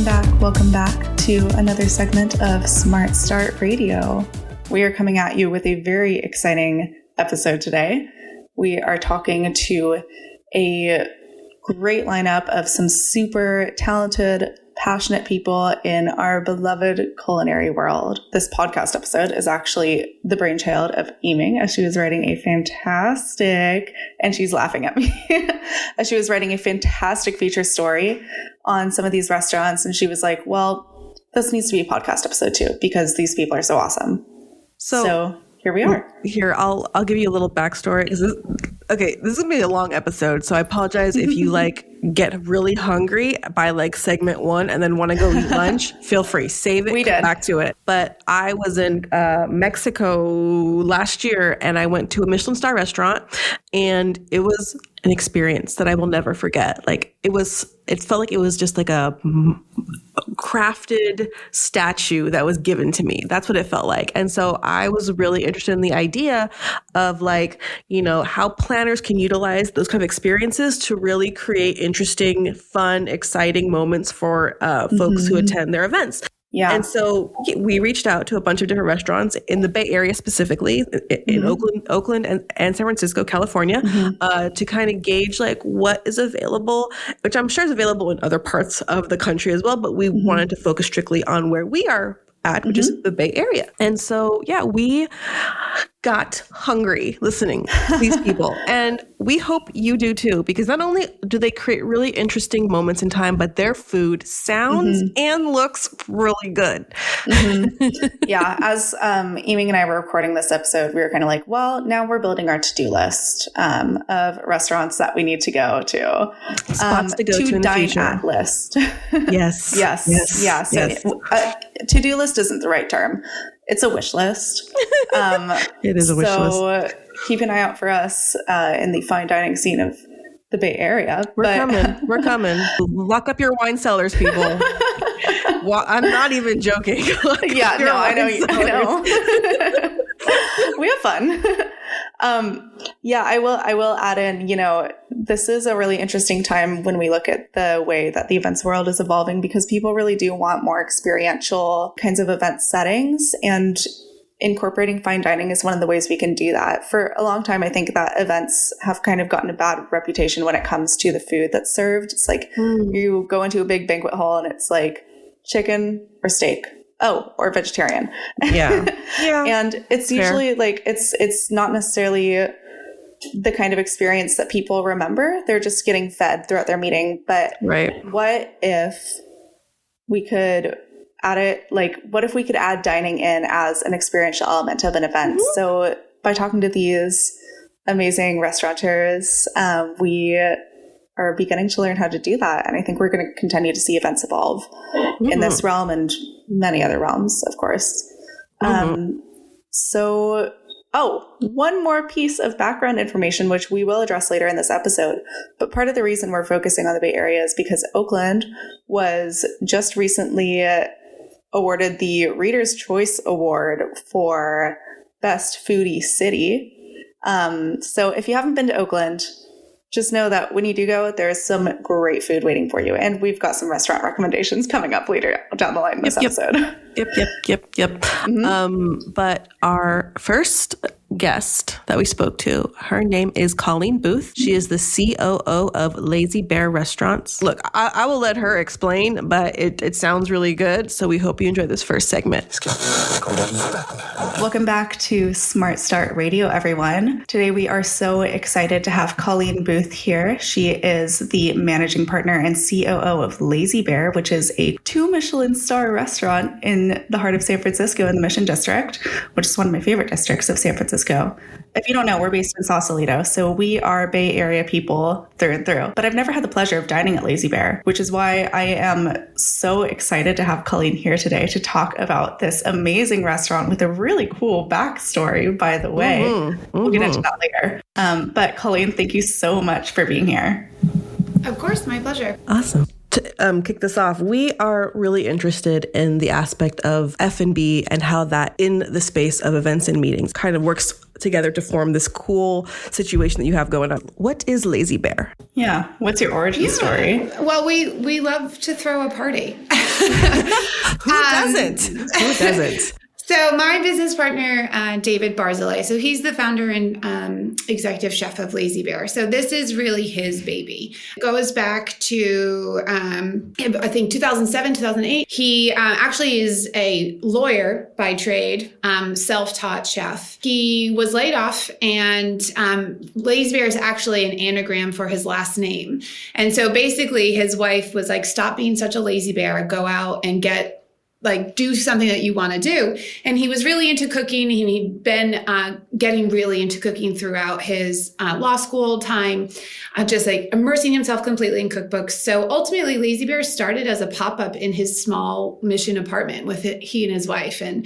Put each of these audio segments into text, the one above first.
Welcome back to another segment of Smart Start Radio. We are coming at you with a very exciting episode today. We are talking to a great lineup of some super talented, passionate people in our beloved culinary world. This podcast episode is actually the brainchild of Eming, as she was writing a fantastic, and she's laughing at me, as she was writing a fantastic feature story on some of these restaurants. And she was like, well, this needs to be a podcast episode too, because these people are so awesome. So here we are. Here, I'll give you a little backstory. This is gonna be a long episode, so I apologize if you get really hungry by segment 1 and then want to go eat lunch. Feel free, save it, come back to it. But I was in Mexico last year, and I went to a Michelin-starred restaurant, and it was an experience that I will never forget. It felt like it was just like a crafted statue that was given to me. That's what it felt like. And so I was really interested in the idea of how planners can utilize those kind of experiences to really create interesting, fun, exciting moments for folks who attend their events. Yeah. And so we reached out to a bunch of different restaurants in the Bay Area, specifically in Oakland and San Francisco, California, to kind of gauge what is available, which I'm sure is available in other parts of the country as well. But we wanted to focus strictly on where we are at, which is the Bay Area. And so, we got hungry listening to these people. And we hope you do too, because not only do they create really interesting moments in time, but their food sounds and looks really good. Yeah. As Eming and I were recording this episode, we were kind of now we're building our to-do list of restaurants that we need to go to. Spots to go to in the dine future. At list. Yes. Yes. To-do list isn't the right term. It's a wish list. It is a wish list. So keep an eye out for us in the fine dining scene of the Bay Area. We're coming. Lock up your wine cellars, people. Well, I'm not even joking. I know. We have fun. I will add in, this is a really interesting time when we look at the way that the events world is evolving, because people really do want more experiential kinds of event settings, and incorporating fine dining is one of the ways we can do that. For a long time, I think that events have kind of gotten a bad reputation when it comes to the food that's served. It's you go into a big banquet hall and it's chicken or steak. Oh, or vegetarian. Yeah. And it's usually it's not necessarily the kind of experience that people remember. They're just getting fed throughout their meeting. But what if we could add it? What if we could add dining in as an experiential element of an event? So by talking to these amazing restaurateurs, we are beginning to learn how to do that. And I think we're going to continue to see events evolve in this realm and many other realms, of course. One more piece of background information, which we will address later in this episode. But part of the reason we're focusing on the Bay Area is because Oakland was just recently awarded the Reader's Choice Award for Best Foodie City. So if you haven't been to Oakland, just know that when you do go, there's some great food waiting for you. And we've got some restaurant recommendations coming up later down the line in this episode. Yep. But our first guest that we spoke to, her name is Colleen Booth. She is the COO of Lazy Bear Restaurants. Look, I will let her explain, but it sounds really good. So we hope you enjoy this first segment. Welcome back to Smart Start Radio, everyone. Today we are so excited to have Colleen Booth here. She is the managing partner and COO of Lazy Bear, which is a 2 Michelin-star restaurant in the heart of San Francisco in the Mission District, which is one of my favorite districts of San Francisco. If you don't know, we're based in Sausalito, so we are Bay Area people through and through. But I've never had the pleasure of dining at Lazy Bear, which is why I am so excited to have Colleen here today to talk about this amazing restaurant with a really cool backstory, by the way. We'll get into that later. But Colleen, thank you so much for being here. Of course, my pleasure. Awesome. To kick this off, we are really interested in the aspect of F&B and how that in the space of events and meetings kind of works together to form this cool situation that you have going on. What is Lazy Bear? Yeah. What's your origin story? Well, we love to throw a party. Who doesn't? Who doesn't? So my business partner, David Barzilay, so he's the founder and executive chef of Lazy Bear. So this is really his baby. It goes back to, I think, 2007, 2008. He actually is a lawyer by trade, self-taught chef. He was laid off, and Lazy Bear is actually an anagram for his last name. And so basically his wife was like, stop being such a lazy bear, go out and do something that you want to do. And he was really into cooking, and he'd been getting really into cooking throughout his law school time, just like immersing himself completely in cookbooks. So ultimately, Lazy Bear started as a pop-up in his small Mission apartment with he and his wife. And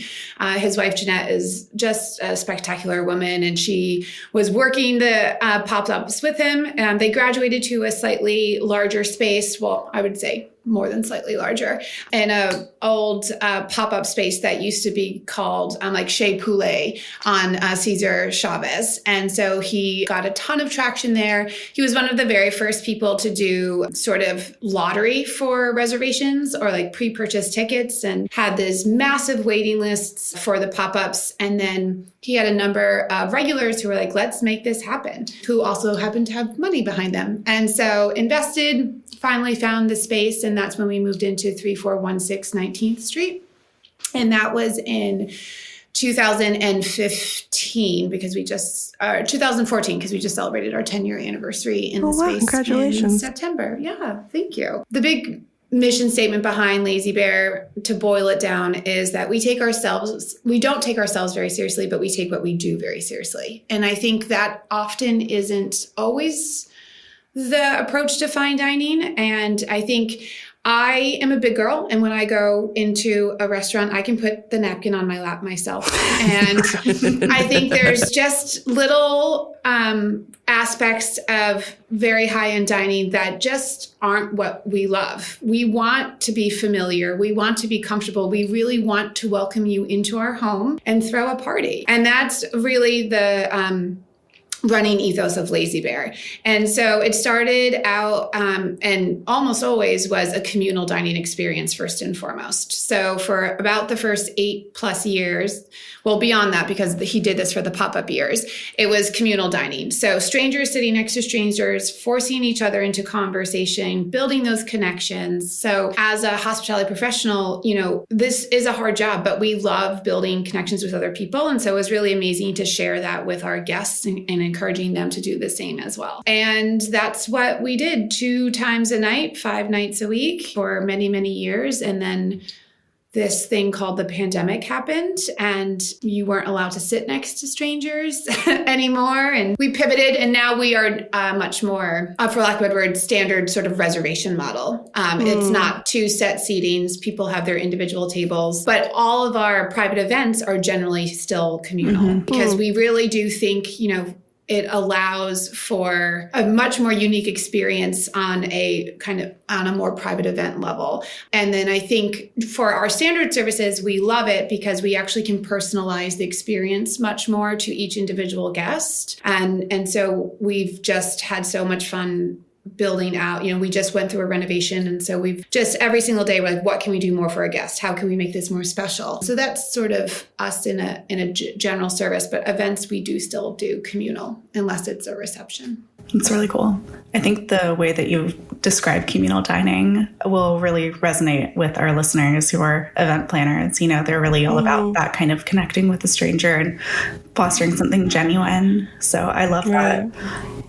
his wife, Jeanette, is just a spectacular woman, and she was working the pop-ups with him. They graduated to a slightly larger space. Well, I would say more than slightly larger, in a old pop-up space that used to be called like Chez Poulet on Cesar Chavez. And so he got a ton of traction there. He was one of the very first people to do sort of lottery for reservations or like pre-purchase tickets, and had these massive waiting lists for the pop-ups. And then he had a number of regulars who were like, let's make this happen, who also happened to have money behind them. And so invested, finally found the space, and that's when we moved into 3416 19th Street. And that was in 2015 because 2014, because we just celebrated our 10-year anniversary in the space. Congratulations. In September. Yeah, thank you. The big mission statement behind Lazy Bear, to boil it down, is that we don't take ourselves very seriously, but we take what we do very seriously. And I think that often isn't always the approach to fine dining. And I think I am a big girl, and when I go into a restaurant, I can put the napkin on my lap myself. And I think there's just little aspects of very high-end dining that just aren't what we love. We want to be familiar. We want to be comfortable. We really want to welcome you into our home and throw a party. And that's really the running ethos of Lazy Bear. And so it started out and almost always was a communal dining experience first and foremost. So for about the first 8+ years, well, beyond that, because he did this for the pop-up years, it was communal dining. So strangers sitting next to strangers, forcing each other into conversation, building those connections. So as a hospitality professional, this is a hard job, but we love building connections with other people. And so it was really amazing to share that with our guests and encouraging them to do the same as well. And that's what we did 2 times a night, 5 nights a week for many, many years. And then this thing called the pandemic happened, and you weren't allowed to sit next to strangers anymore. And we pivoted, and now we are much more, for lack of a word, standard sort of reservation model. It's not 2 set seatings. People have their individual tables, but all of our private events are generally still communal because we really do think, it allows for a much more unique experience on a more private event level. And then I think for our standard services, we love it because we actually can personalize the experience much more to each individual guest. And so we've just had so much fun building out. We just went through a renovation. And so we've just every single day, we're like, what can we do more for a guest? How can we make this more special? So that's sort of us in a general service, but events we do still do communal unless it's a reception. It's really cool. I think the way that you've described communal dining will really resonate with our listeners who are event planners. They're really all about that kind of connecting with the stranger and fostering something genuine. So I love that.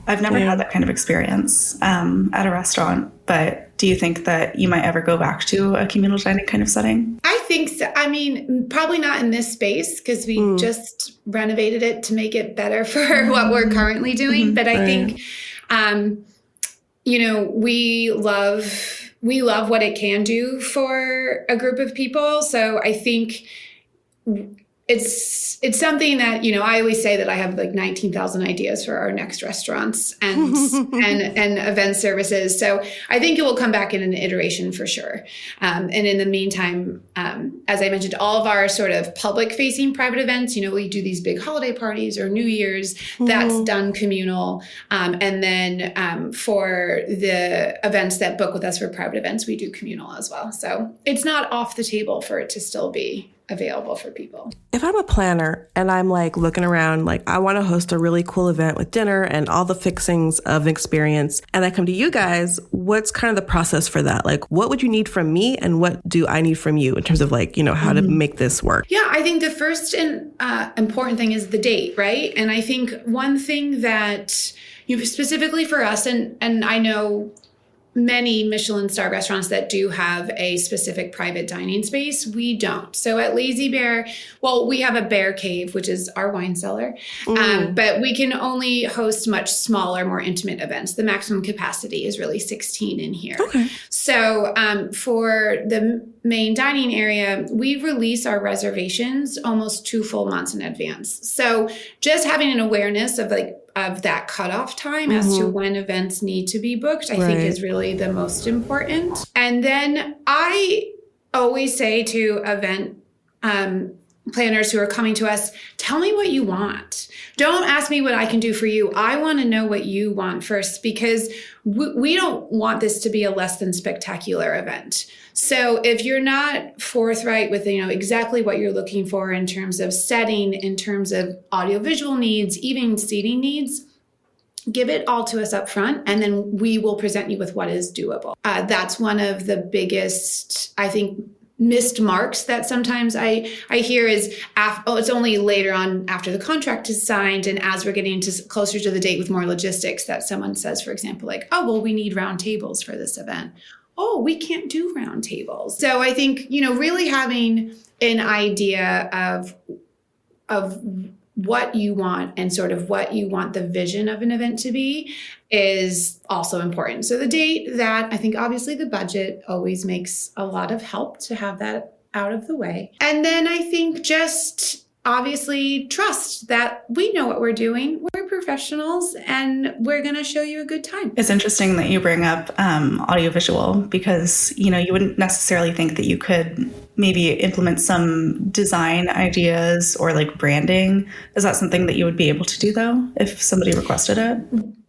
I've never had that kind of experience at a restaurant, but do you think that you might ever go back to a communal dining kind of setting? I think so. I mean, probably not in this space because we just renovated it to make it better for what we're currently doing. But I think, we love what it can do for a group of people. So I think it's something that, I always say that I have like 19,000 ideas for our next restaurants and event services. So I think it will come back in an iteration for sure. And in the meantime, as I mentioned, all of our sort of public facing private events, we do these big holiday parties or New Year's, that's done communal. And then for the events that book with us for private events, we do communal as well. So it's not off the table for it to still be available for people. If I'm a planner and I'm like looking around, like I want to host a really cool event with dinner and all the fixings of an experience, and I come to you guys, what's kind of the process for that? Like, what would you need from me and what do I need from you in terms of like, how to make this work? Yeah, I think the first and important thing is the date, right? And I think one thing that specifically for us, and I know many Michelin-starred restaurants that do have a specific private dining space, we don't. So at Lazy Bear, we have a bear cave, which is our wine cellar, but we can only host much smaller, more intimate events. The maximum capacity is really 16 in here. Okay. So for the main dining area, we release our reservations almost 2 full months in advance. So just having an awareness of that cutoff time as to when events need to be booked, I think is really the most important. And then I always say to event planners who are coming to us, tell me what you want. Don't ask me what I can do for you. I want to know what you want first, because we don't want this to be a less than spectacular event. So if you're not forthright with, exactly what you're looking for in terms of setting, in terms of audiovisual needs, even seating needs, give it all to us up front, and then we will present you with what is doable. That's one of the biggest, I think, missed marks that sometimes I hear is, it's only later on after the contract is signed and as we're getting closer to the date with more logistics that someone says, for example, like, we need round tables for this event. We can't do round tables. So I think, really having an idea of what you want and sort of what you want the vision of an event to be is also important. So the date, that I think obviously the budget always makes a lot of help to have that out of the way. And then I think just obviously trust that we know what we're doing. We're professionals and we're going to show you a good time. It's interesting that you bring up audiovisual because, you wouldn't necessarily think that you could maybe implement some design ideas or like branding. Is that something that you would be able to do though, if somebody requested it?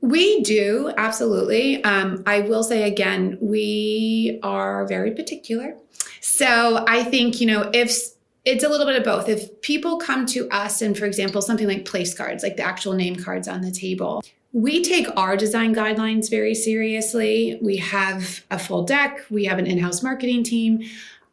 We do, absolutely. I will say again, we are very particular. So I think, if it's a little bit of both. If people come to us and, for example, something like place cards, like the actual name cards on the table, we take our design guidelines very seriously. We have a full deck. We have an in-house marketing team.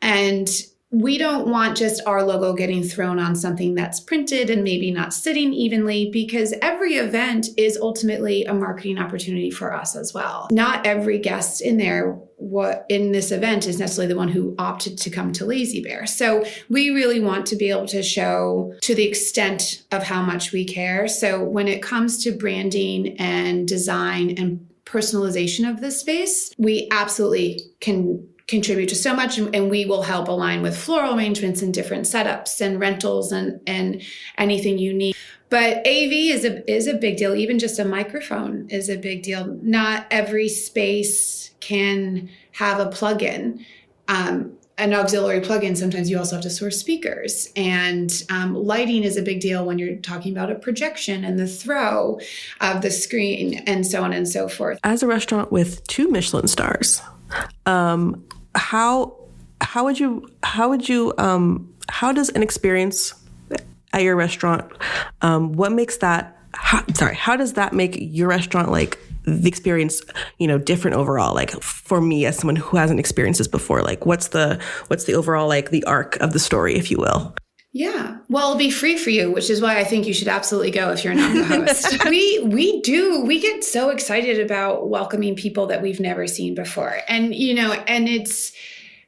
And we don't want just our logo getting thrown on something that's printed and maybe not sitting evenly, because every event is ultimately a marketing opportunity for us as well. Not every guest in this event is necessarily the one who opted to come to Lazy Bear. So we really want to be able to show to the extent of how much we care. So when it comes to branding and design and personalization of this space, we absolutely can contribute to so much, and we will help align with floral arrangements and different setups and rentals and anything you need. But AV is a big deal. Even just a microphone is a big deal. Not every space can have a plug-in, an auxiliary plug-in. Sometimes you also have to source speakers, and lighting is a big deal when you're talking about a projection and the throw of the screen and so on and so forth. As a restaurant with 2 Michelin stars, how does an experience at your restaurant, how does that make your restaurant like the experience, different overall? Like for me as someone who hasn't experienced this before, like what's the overall, like the arc of the story, if you will? Yeah. Well, it'll be free for you, which is why I think you should absolutely go if you're not the host. We get so excited about welcoming people that we've never seen before. And, and it's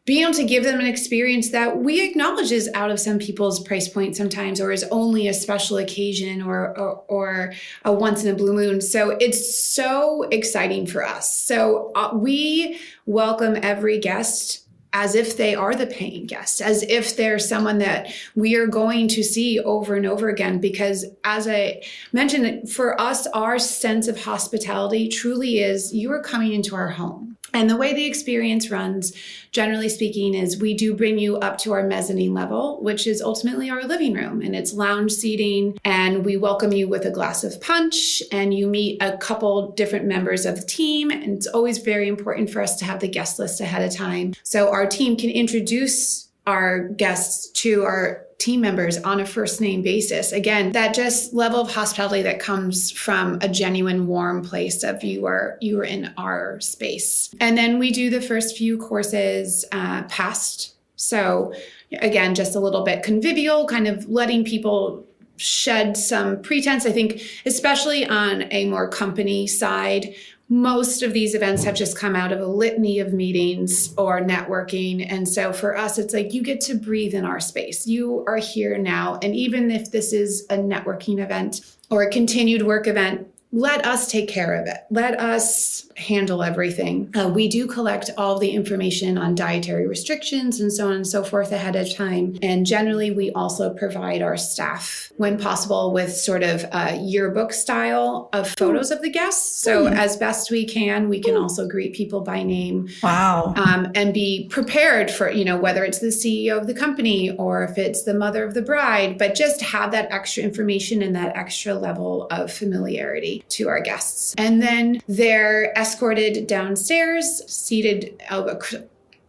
being able to give them an experience that we acknowledge is out of some people's price point sometimes, or is only a special occasion or a once in a blue moon. So it's so exciting for us. So we welcome every guest as if they are the paying guest, as if they're someone that we are going to see over and over again. Because as I mentioned, for us, our sense of hospitality truly is you are coming into our home. And the way the experience runs, generally speaking, is we do bring you up to our mezzanine level, which is ultimately our living room, and it's lounge seating. And we welcome you with a glass of punch, and you meet a couple different members of the team. And it's always very important for us to have the guest list ahead of time, so our team can introduce our guests to our team members on a first name basis. Again, that just level of hospitality that comes from a genuine warm place of you are in our space. And then we do the first few courses past. So again, just a little bit convivial, kind of letting people shed some pretense. I think especially on a more company side, most of these events have just come out of a litany of meetings or networking. And so for us, it's like you get to breathe in our space. You are here now. And even if this is a networking event or a continued work event, let us take care of it. Let us handle everything. We do collect all the information on dietary restrictions and so on and so forth ahead of time. And generally, we also provide our staff, when possible, with sort of a yearbook style of photos of the guests. So as best we can also greet people by name. Wow. And be prepared for, whether it's the CEO of the company or if it's the mother of the bride, but just have that extra information and that extra level of familiarity to our guests. And then they're escorted downstairs, seated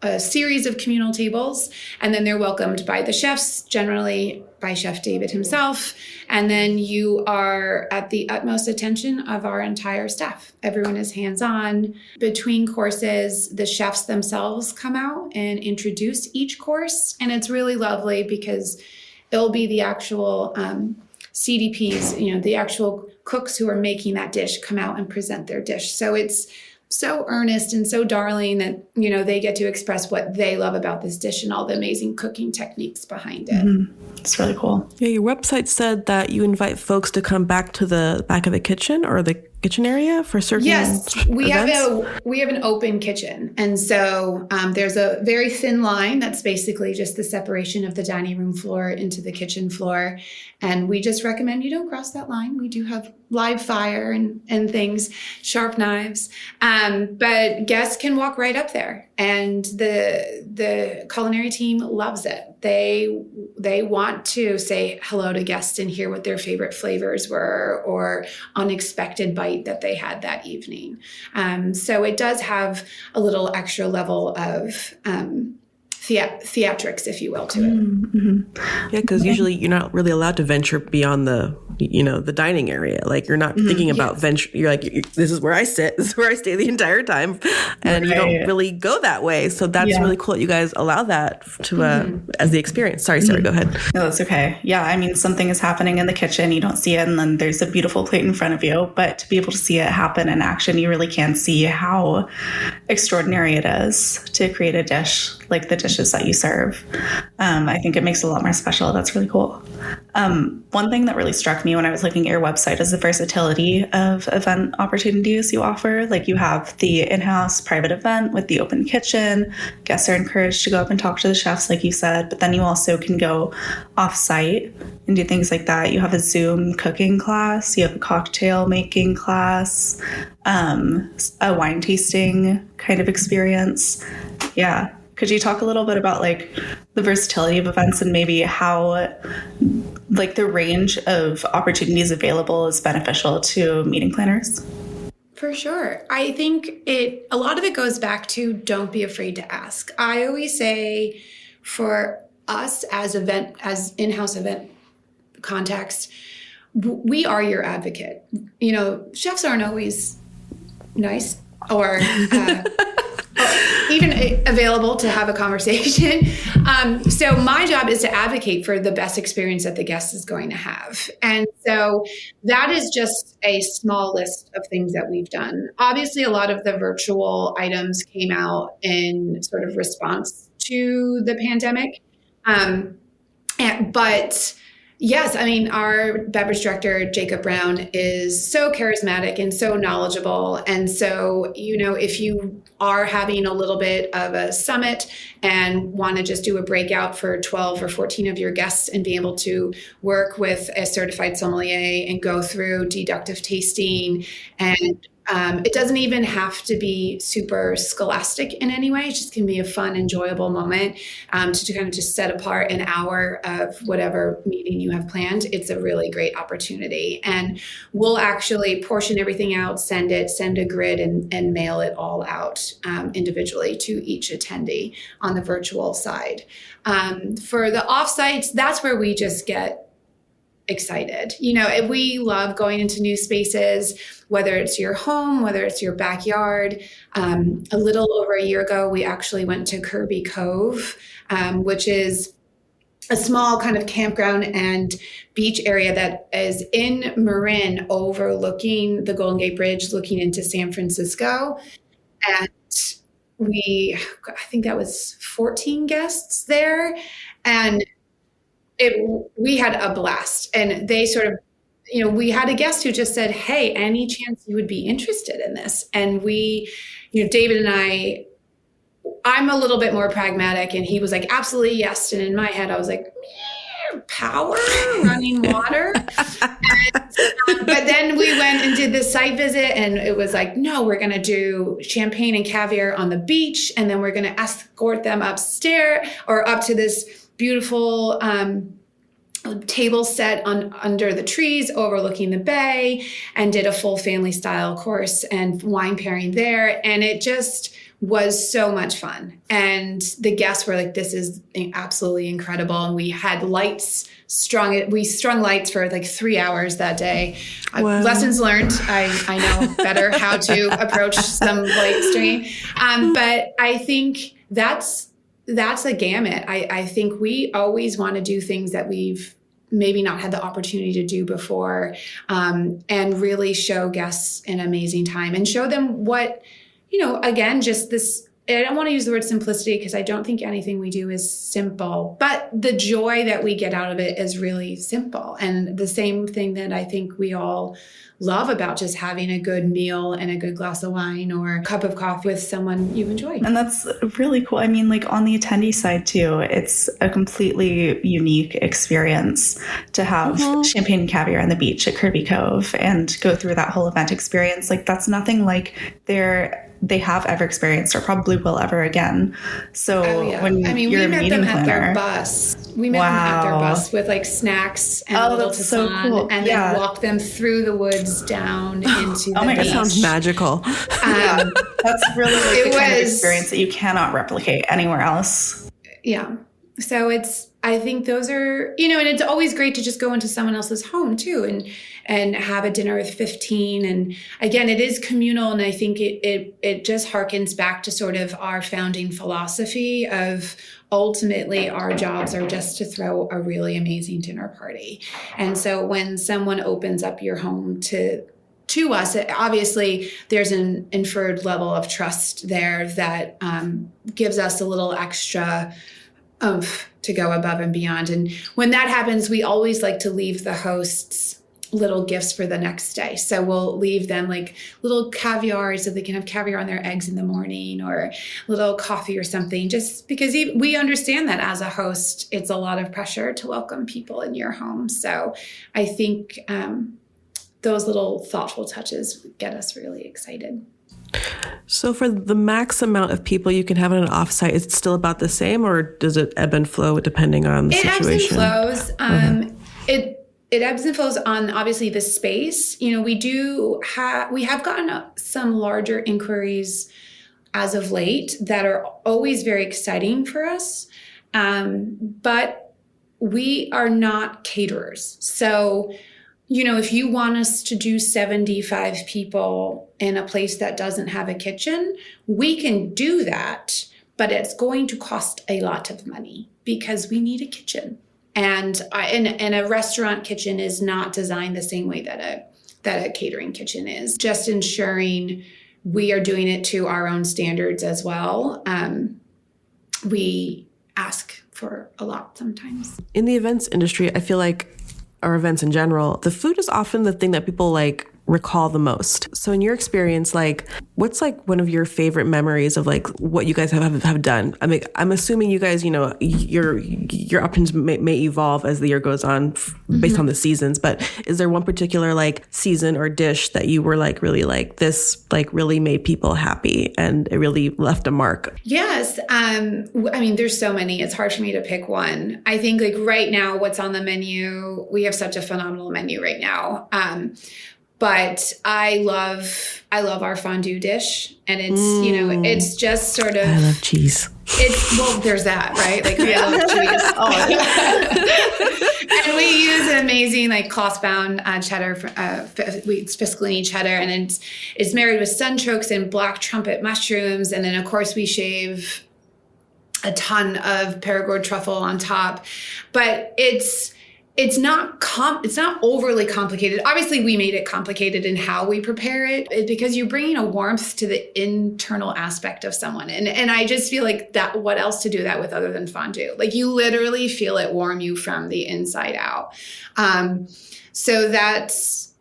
a series of communal tables, and then they're welcomed by the chefs, generally by Chef David himself. And then you are at the utmost attention of our entire staff. Everyone is hands-on. Between courses, the chefs themselves come out and introduce each course. And it's really lovely because it'll be the actual CDPs, the actual cooks who are making that dish come out and present their dish. So it's so earnest and so darling that, they get to express what they love about this dish and all the amazing cooking techniques behind it. Mm-hmm. It's really cool. Yeah, your website said that you invite folks to come back to the back of the kitchen or the kitchen area for certain Yes, we events? we have an open kitchen. And so there's a very thin line that's basically just the separation of the dining room floor into the kitchen floor. And we just recommend you don't cross that line. We do have live fire and things, sharp knives. But guests can walk right up there. And the culinary team loves it. They want to say hello to guests and hear what their favorite flavors were or unexpected bite that they had that evening. So it does have a little extra level of theatrics, if you will, to it. Mm-hmm. Yeah, because usually you're not really allowed to venture beyond the dining area. Like you're not thinking about venture. You're like, this is where I sit. This is where I stay the entire time, and you don't really go that way. So that's really cool that you guys allow that to as the experience. Sorry, Sarah, go ahead. No, that's okay. Yeah, I mean, something is happening in the kitchen. You don't see it, and then there's a beautiful plate in front of you. But to be able to see it happen in action, you really can see how extraordinary it is to create a dish like the dishes that you serve. I think it makes it a lot more special. That's really cool. One thing that really struck me when I was looking at your website is the versatility of event opportunities you offer. Like you have the in-house private event with the open kitchen. Guests are encouraged to go up and talk to the chefs, like you said, but then you also can go off-site and do things like that. You have a Zoom cooking class. You have a cocktail making class, a wine tasting kind of experience. Yeah. Could you talk a little bit about like the versatility of events and maybe how like the range of opportunities available is beneficial to meeting planners? For sure. I think a lot of it goes back to don't be afraid to ask. I always say for us as in-house event contacts, we are your advocate. Chefs aren't always nice or even available to have a conversation. So my job is to advocate for the best experience that the guest is going to have. And so that is just a small list of things that we've done. Obviously, a lot of the virtual items came out in sort of response to the pandemic. But Yes, I mean, our beverage director, Jacob Brown, is so charismatic and so knowledgeable. And so, if you are having a little bit of a summit and want to just do a breakout for 12 or 14 of your guests and be able to work with a certified sommelier and go through deductive tasting, and it doesn't even have to be super scholastic in any way. It just can be a fun, enjoyable moment to kind of just set apart an hour of whatever meeting you have planned. It's a really great opportunity. And we'll actually portion everything out, send a grid, and mail it all out individually to each attendee on the virtual side. For the offsites, that's where we just get excited. We love going into new spaces, whether it's your home, whether it's your backyard. A little over a year ago, we actually went to Kirby Cove, which is a small kind of campground and beach area that is in Marin, overlooking the Golden Gate Bridge, looking into San Francisco. And I think that was 14 guests there. And we had a blast, and they sort of, we had a guest who just said, "Hey, any chance you would be interested in this?" And we, David and I'm a little bit more pragmatic, and he was like, "Absolutely, yes." And in my head, I was like, power, running water. But then we went and did this site visit, and it was like, no, we're going to do champagne and caviar on the beach, and then we're going to escort them upstairs or up to this beautiful table set under the trees overlooking the bay, and did a full family style course and wine pairing there. And it just was so much fun. And the guests were like, this is absolutely incredible. And we had we strung lights for like 3 hours that day. Wow. Lessons learned. I know better how to approach some light stringing. But I think that's a gamut. I think we always want to do things that we've maybe not had the opportunity to do before, and really show guests an amazing time and show them what, again, just this, I don't want to use the word simplicity because I don't think anything we do is simple, but the joy that we get out of it is really simple. And the same thing that I think we all love about just having a good meal and a good glass of wine or a cup of coffee with someone you enjoy. And that's really cool. I mean, like on the attendee side too, it's a completely unique experience to have champagne and caviar on the beach at Kirby Cove and go through that whole event experience. Like that's nothing like they have ever experienced or probably will ever again. So when you're a meeting planner, their bus. We met them at their bus with like snacks and a little that's so cool. And then walk them through the woods down into the beach. That sounds magical. That's really like the kind of experience that you cannot replicate anywhere else. Yeah. So I think those are, and it's always great to just go into someone else's home too and have a dinner with 15. And again, it is communal. And I think it just harkens back to sort of our founding philosophy of ultimately our jobs are just to throw a really amazing dinner party. And so when someone opens up your home to us, obviously there's an inferred level of trust there that gives us a little extra oomph to go above and beyond. And when that happens, we always like to leave the hosts little gifts for the next day. So we'll leave them like little caviar so they can have caviar on their eggs in the morning, or little coffee or something, just because we understand that as a host, it's a lot of pressure to welcome people in your home. So I think those little thoughtful touches get us really excited. So for the max amount of people you can have in an offsite, is it still about the same, or does it ebb and flow depending on the situation? It ebbs and flows. It ebbs and flows on obviously the space. We have gotten some larger inquiries as of late that are always very exciting for us. But we are not caterers. So, if you want us to do 75 people in a place that doesn't have a kitchen, we can do that, but it's going to cost a lot of money because we need a kitchen. And a restaurant kitchen is not designed the same way that a catering kitchen is. Just ensuring we are doing it to our own standards as well. We ask for a lot sometimes. In the events industry, I feel like or events in general, the food is often the thing that people like recall the most. So in your experience, like what's like one of your favorite memories of like what you guys have done? I mean, I'm assuming you guys, you know, your options may evolve as the year goes on based on the seasons, but is there one particular like season or dish that you were like really like this like really made people happy and it really left a mark? Yes. I mean, there's so many, it's hard for me to pick one. I think like right now, what's on the menu, we have such a phenomenal menu right now. But I love our fondue dish, and it's, you know, it's just sort of. I love cheese. Well, there's that, right? Like I love cheese. And we use an amazing like cloth-bound cheddar. It's Fiscalini cheddar, and it's married with sunchokes and black trumpet mushrooms, and then of course we shave a ton of Perigord truffle on top, but it's not overly complicated. Obviously, we made it complicated in how we prepare it because you're bringing a warmth to the internal aspect of someone. And I just feel like that, what else to do that with other than fondue? Like you literally feel it warm you from the inside out. So that's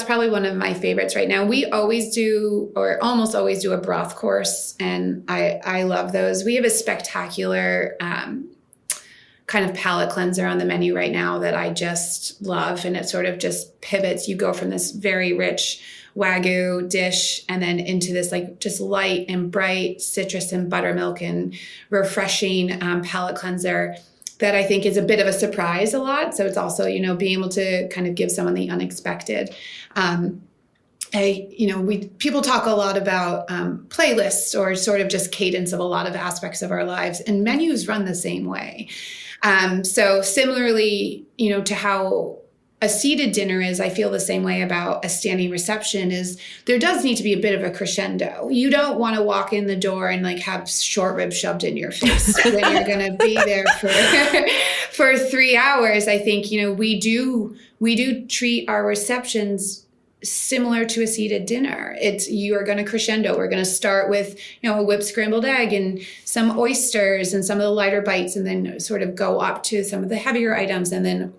probably one of my favorites right now. We always do, or almost always do, a broth course. And I love those. We have a spectacular, kind of palate cleanser on the menu right now that I just love. And it sort of just pivots. You go from this very rich Wagyu dish and then into this like just light and bright citrus and buttermilk and refreshing palate cleanser that I think is a bit of a surprise a lot. So it's also, you know, being able to kind of give someone the unexpected. People talk a lot about playlists or sort of just cadence of a lot of aspects of our lives, and menus run the same way. So similarly, you know, to how a seated dinner is, I feel the same way about a standing reception. Is there does need to be a bit of a crescendo. You don't want to walk in the door and like have short rib shoved in your face when you're going to be there for 3 hours. I think, you know, we do treat our receptions similar to a seated dinner. You are going to crescendo. We're going to start with, you know, a whipped scrambled egg and some oysters and some of the lighter bites, and then sort of go up to some of the heavier items, and then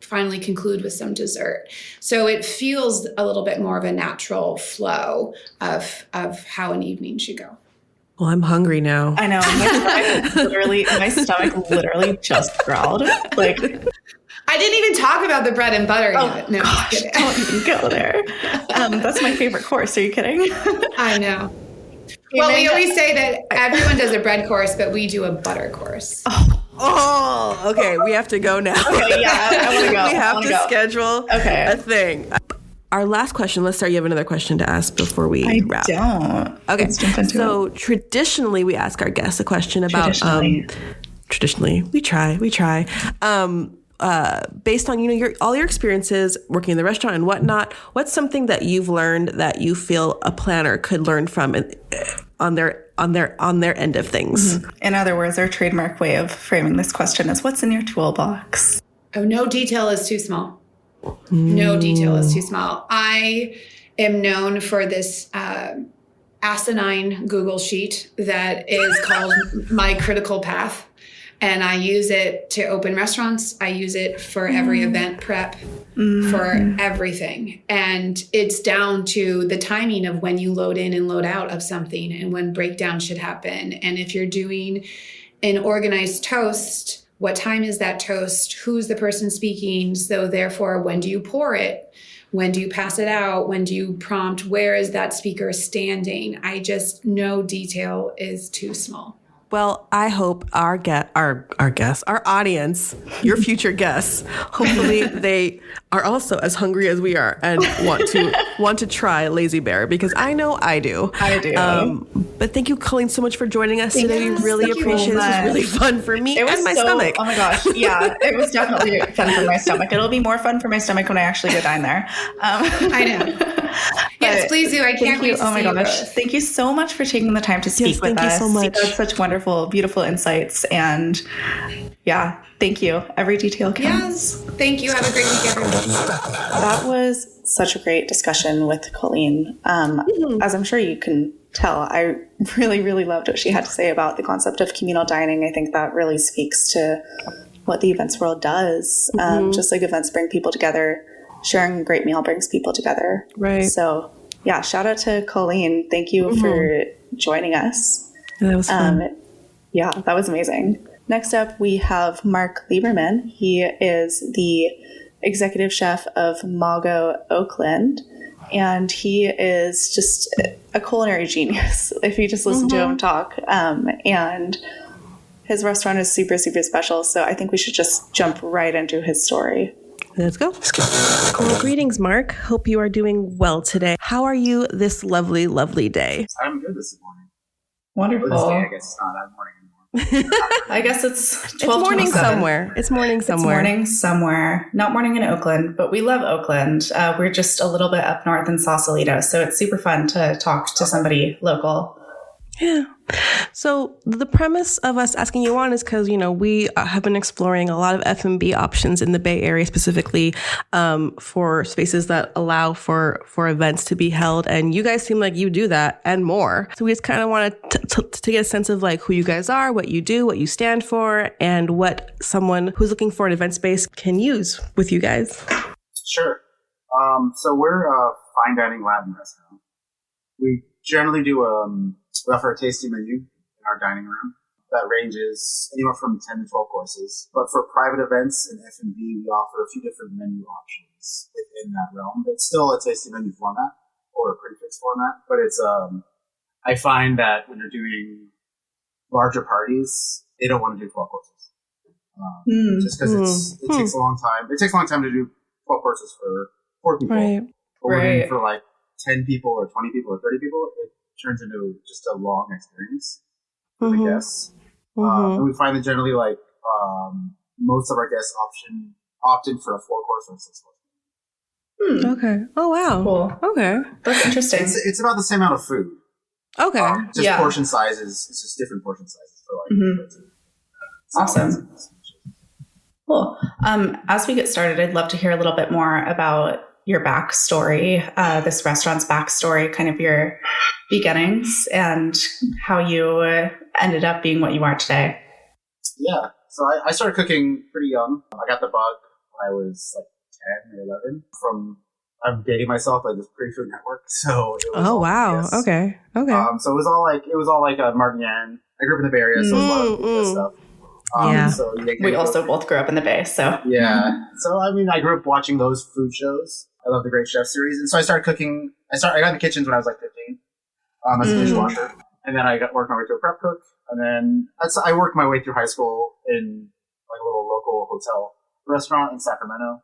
finally conclude with some dessert. So it feels a little bit more of a natural flow of how an evening should go. Well, I'm hungry now. I know. My stomach literally just growled. Like, I didn't even talk about the bread and butter yet. No, gosh, just kidding. Don't even go there. That's my favorite course. Are you kidding? I know. Well, we always say that everyone does a bread course, but we do a butter course. Oh, okay. We have to go now. Okay, yeah, I want to go. We have to schedule a thing. Our last question. Let's start. You have another question to ask before we wrap. I don't. Okay. Let's jump into so it. Traditionally, we ask our guests a question about. Traditionally, we try. Based on, you know, all your experiences working in the restaurant and whatnot, what's something that you've learned that you feel a planner could learn from on their end of things? Mm-hmm. In other words, our trademark way of framing this question is, what's in your toolbox? Oh, no detail is too small. No detail is too small. I am known for this asinine Google sheet that is called My Critical Path. And I use it to open restaurants. I use it for every event prep, for everything. And it's down to the timing of when you load in and load out of something and when breakdown should happen. And if you're doing an organized toast, what time is that toast? Who's the person speaking? So therefore, when do you pour it? When do you pass it out? When do you prompt? Where is that speaker standing? No detail is too small. Well, I hope our audience, your future guests, hopefully they are also as hungry as we are and want to try Lazy Bear, because I know I do. I do. But thank you, Colleen, so much for joining us today. We really appreciate it. This was really fun for me and my stomach. Oh my gosh. Yeah, it was definitely fun for my stomach. It'll be more fun for my stomach when I actually go dine there. I know. Yes, please do. I can't wait to see you. Oh my gosh. Thank you so much for taking the time to speak with us. Thank you so much. You had such wonderful, beautiful insights. And yeah, thank you. Every detail counts. Yes. Thank you. Have a great week, everyone. That was such a great discussion with Colleen. As I'm sure you can tell, I really, really loved what she had to say about the concept of communal dining. I think that really speaks to what the events world does. Just like events bring people together, sharing a great meal brings people together. Right. So yeah, shout out to Colleen. Thank you for joining us. Yeah, that was fun. Yeah, that was amazing. Next up, we have Mark Liberman. He is the executive chef of Mago Oakland, and he is just a culinary genius if you just listen to him talk. And his restaurant is super, super special, so I think we should just jump right into his story. Let's go. Well, greetings, Mark. Hope you are doing well today. How are you this lovely, lovely day? I'm good this morning. Wonderful. Well, this day, I guess it's not that morning anymore. I guess it's 12:27. It's morning somewhere. It's morning somewhere. It's morning somewhere. Not morning in Oakland, but we love Oakland. We're just a little bit up north in Sausalito, so it's super fun to talk to somebody local. Yeah. So the premise of us asking you on is because, you know, we have been exploring a lot of F&B options in the Bay Area, specifically for spaces that allow for events to be held. And you guys seem like you do that and more. So we just kind of wanted to get a sense of like who you guys are, what you do, what you stand for, and what someone who's looking for an event space can use with you guys. Sure. So we're a fine dining Latin restaurant. We generally do we offer a tasting menu in our dining room that ranges anywhere from 10 to 12 courses. But for private events and F&B, we offer a few different menu options within that realm. It's still a tasting menu format or a prefix format, but it's I find that when you're doing larger parties, they don't want to do 12 courses. Just because it takes a long time. It takes a long time to do 12 courses for 4 people. Right. But we're doing for like 10 people or 20 people or 30 people, it turns into just a long experience for the guests. And we find that generally like most of our guests opt in for a 4-course or 6-course. Okay. Oh, wow. Cool. Okay. That's interesting. It's about the same amount of food. Okay. Just portion sizes. It's just different portion sizes for like. Awesome. Cool. As we get started, I'd love to hear a little bit more about your backstory, this restaurant's backstory, kind of your beginnings and how you ended up being what you are today. Yeah. So I started cooking pretty young. I got the bug when I was like 10 or 11 I'm dating myself by this Pre-Food Network. So it was wow. Okay. So it was all like Martin Yan. I grew up in the Bay Area, so it was a lot of good stuff. So we also both grew up in the Bay, so. Yeah. So, I mean, I grew up watching those food shows. I love the Great Chef series. And so I started cooking. I got in the kitchens when I was like 15 as a dishwasher. And then I worked my way to a prep cook. And then I worked my way through high school in like a little local hotel restaurant in Sacramento.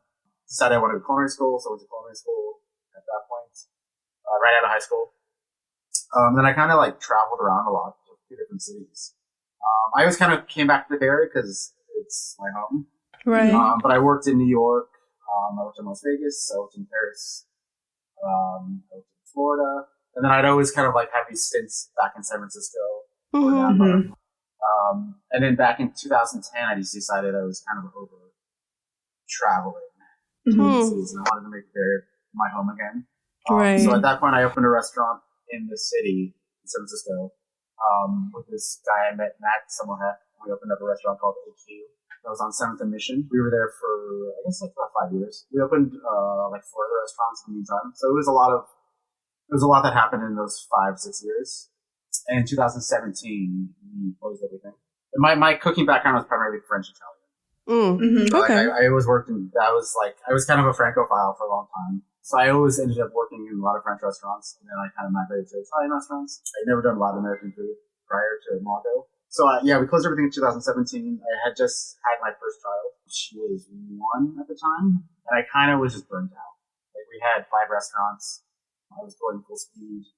Decided I wanted to go to culinary school, so I went to culinary school at that point, right out of high school. Then I kind of like traveled around a lot to a few different cities. I always kind of came back to the Bay Area because it's my home. Right. But I worked in New York. I worked in Las Vegas. I worked in Paris. I worked in Florida. And then I'd always kind of like have these stints back in San Francisco. And then back in 2010, I just decided I was kind of over traveling cities, and I wanted to make the Bay Area my home again. So at that point, I opened a restaurant in the city, in San Francisco, with this guy I met, Matt Summerhat. We opened up a restaurant called AQ. That was on 7th and Mission. We were there for, I guess, like about 5 years. We opened like 4 other restaurants in the meantime. So it was a lot that happened in those 5-6 years. And in 2017, we closed everything. And my cooking background was primarily French Italian. So Okay. I always worked in, I was kind of a Francophile for a long time. So I always ended up working in a lot of French restaurants, and then I kind of migrated to Italian restaurants. I'd never done a lot of American food prior to Mago. So we closed everything in 2017. I had just had my first child. She was 1 at the time, and I kind of was just burnt out. Like we had 5 restaurants. I was going full speed,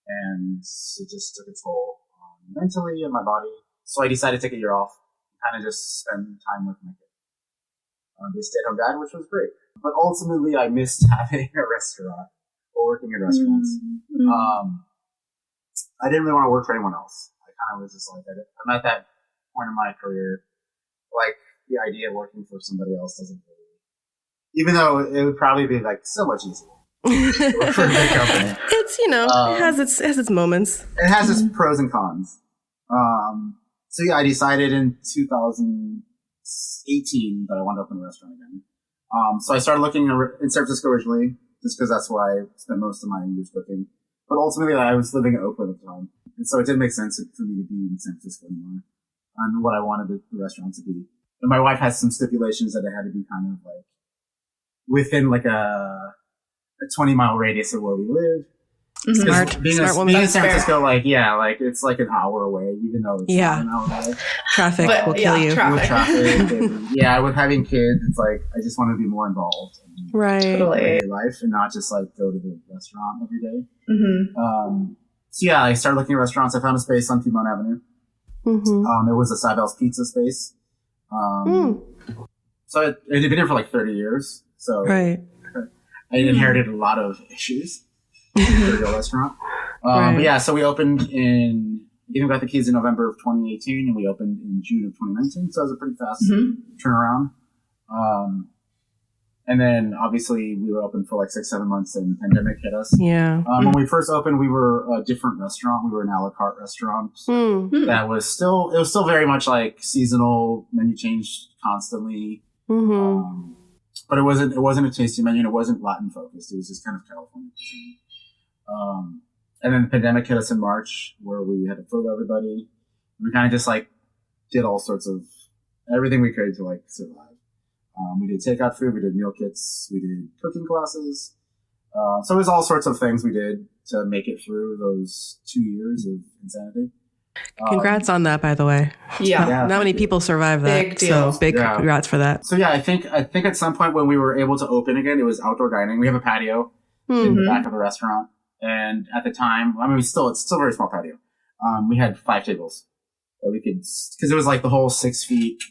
and it just took a toll mentally and my body. So I decided to take a year off and kind of just spend time with my kid. Be a stay-at-home dad, which was great. But ultimately, I missed having a restaurant or working in restaurants. I didn't really want to work for anyone else. I kind of was just like, I'm at that point in my career, like the idea of working for somebody else doesn't really, even though it would probably be like so much easier. Work for a big company. It's, it has its moments. It has its pros and cons. So I decided in 18 that I wanted to open a restaurant again. So I started looking in San Francisco originally, just because that's where I spent most of my years cooking. But ultimately, I was living in Oakland at the time. And so it didn't make sense for me to be in San Francisco anymore on what I wanted the restaurant to be. And my wife has some stipulations that it had to be kind of like within like a 20-mile radius of where we live. Smart woman. Being in San Francisco, like it's like an hour away, even though it's not an hour away. Traffic will kill you. With traffic, and, with having kids, it's like I just want to be more involved in totally life and not just like go to the restaurant every day. So yeah, I started looking at restaurants. I found a space on Fremont Avenue. It was a Cybel's Pizza space. So it had been there for like 30 years. So I inherited a lot of issues. For a restaurant. But yeah, so we opened we got the keys in November of 2018 and we opened in June of 2019. So it was a pretty fast turnaround. And then obviously we were open for like 6-7 months and the pandemic hit us. When we first opened, we were a different restaurant. We were an a la carte restaurant that was still very much like seasonal, menu changed constantly. But it wasn't a tasting menu and it wasn't Latin focused. It was just kind of California cuisine. And then the pandemic hit us in March where we had to furlough everybody. We kind of just like did all sorts of everything we could to like survive. We did takeout food, we did meal kits, we did cooking classes. So it was all sorts of things we did to make it through those 2 years of insanity. Congrats on that, by the way. Yeah. Not many people survive that. Big deal. So big congrats for that. So yeah, I think at some point when we were able to open again, it was outdoor dining. We have a patio in the back of the restaurant. And at the time, I mean, it's still a very small patio. We had 5 tables that we could, because it was like the whole 6 feet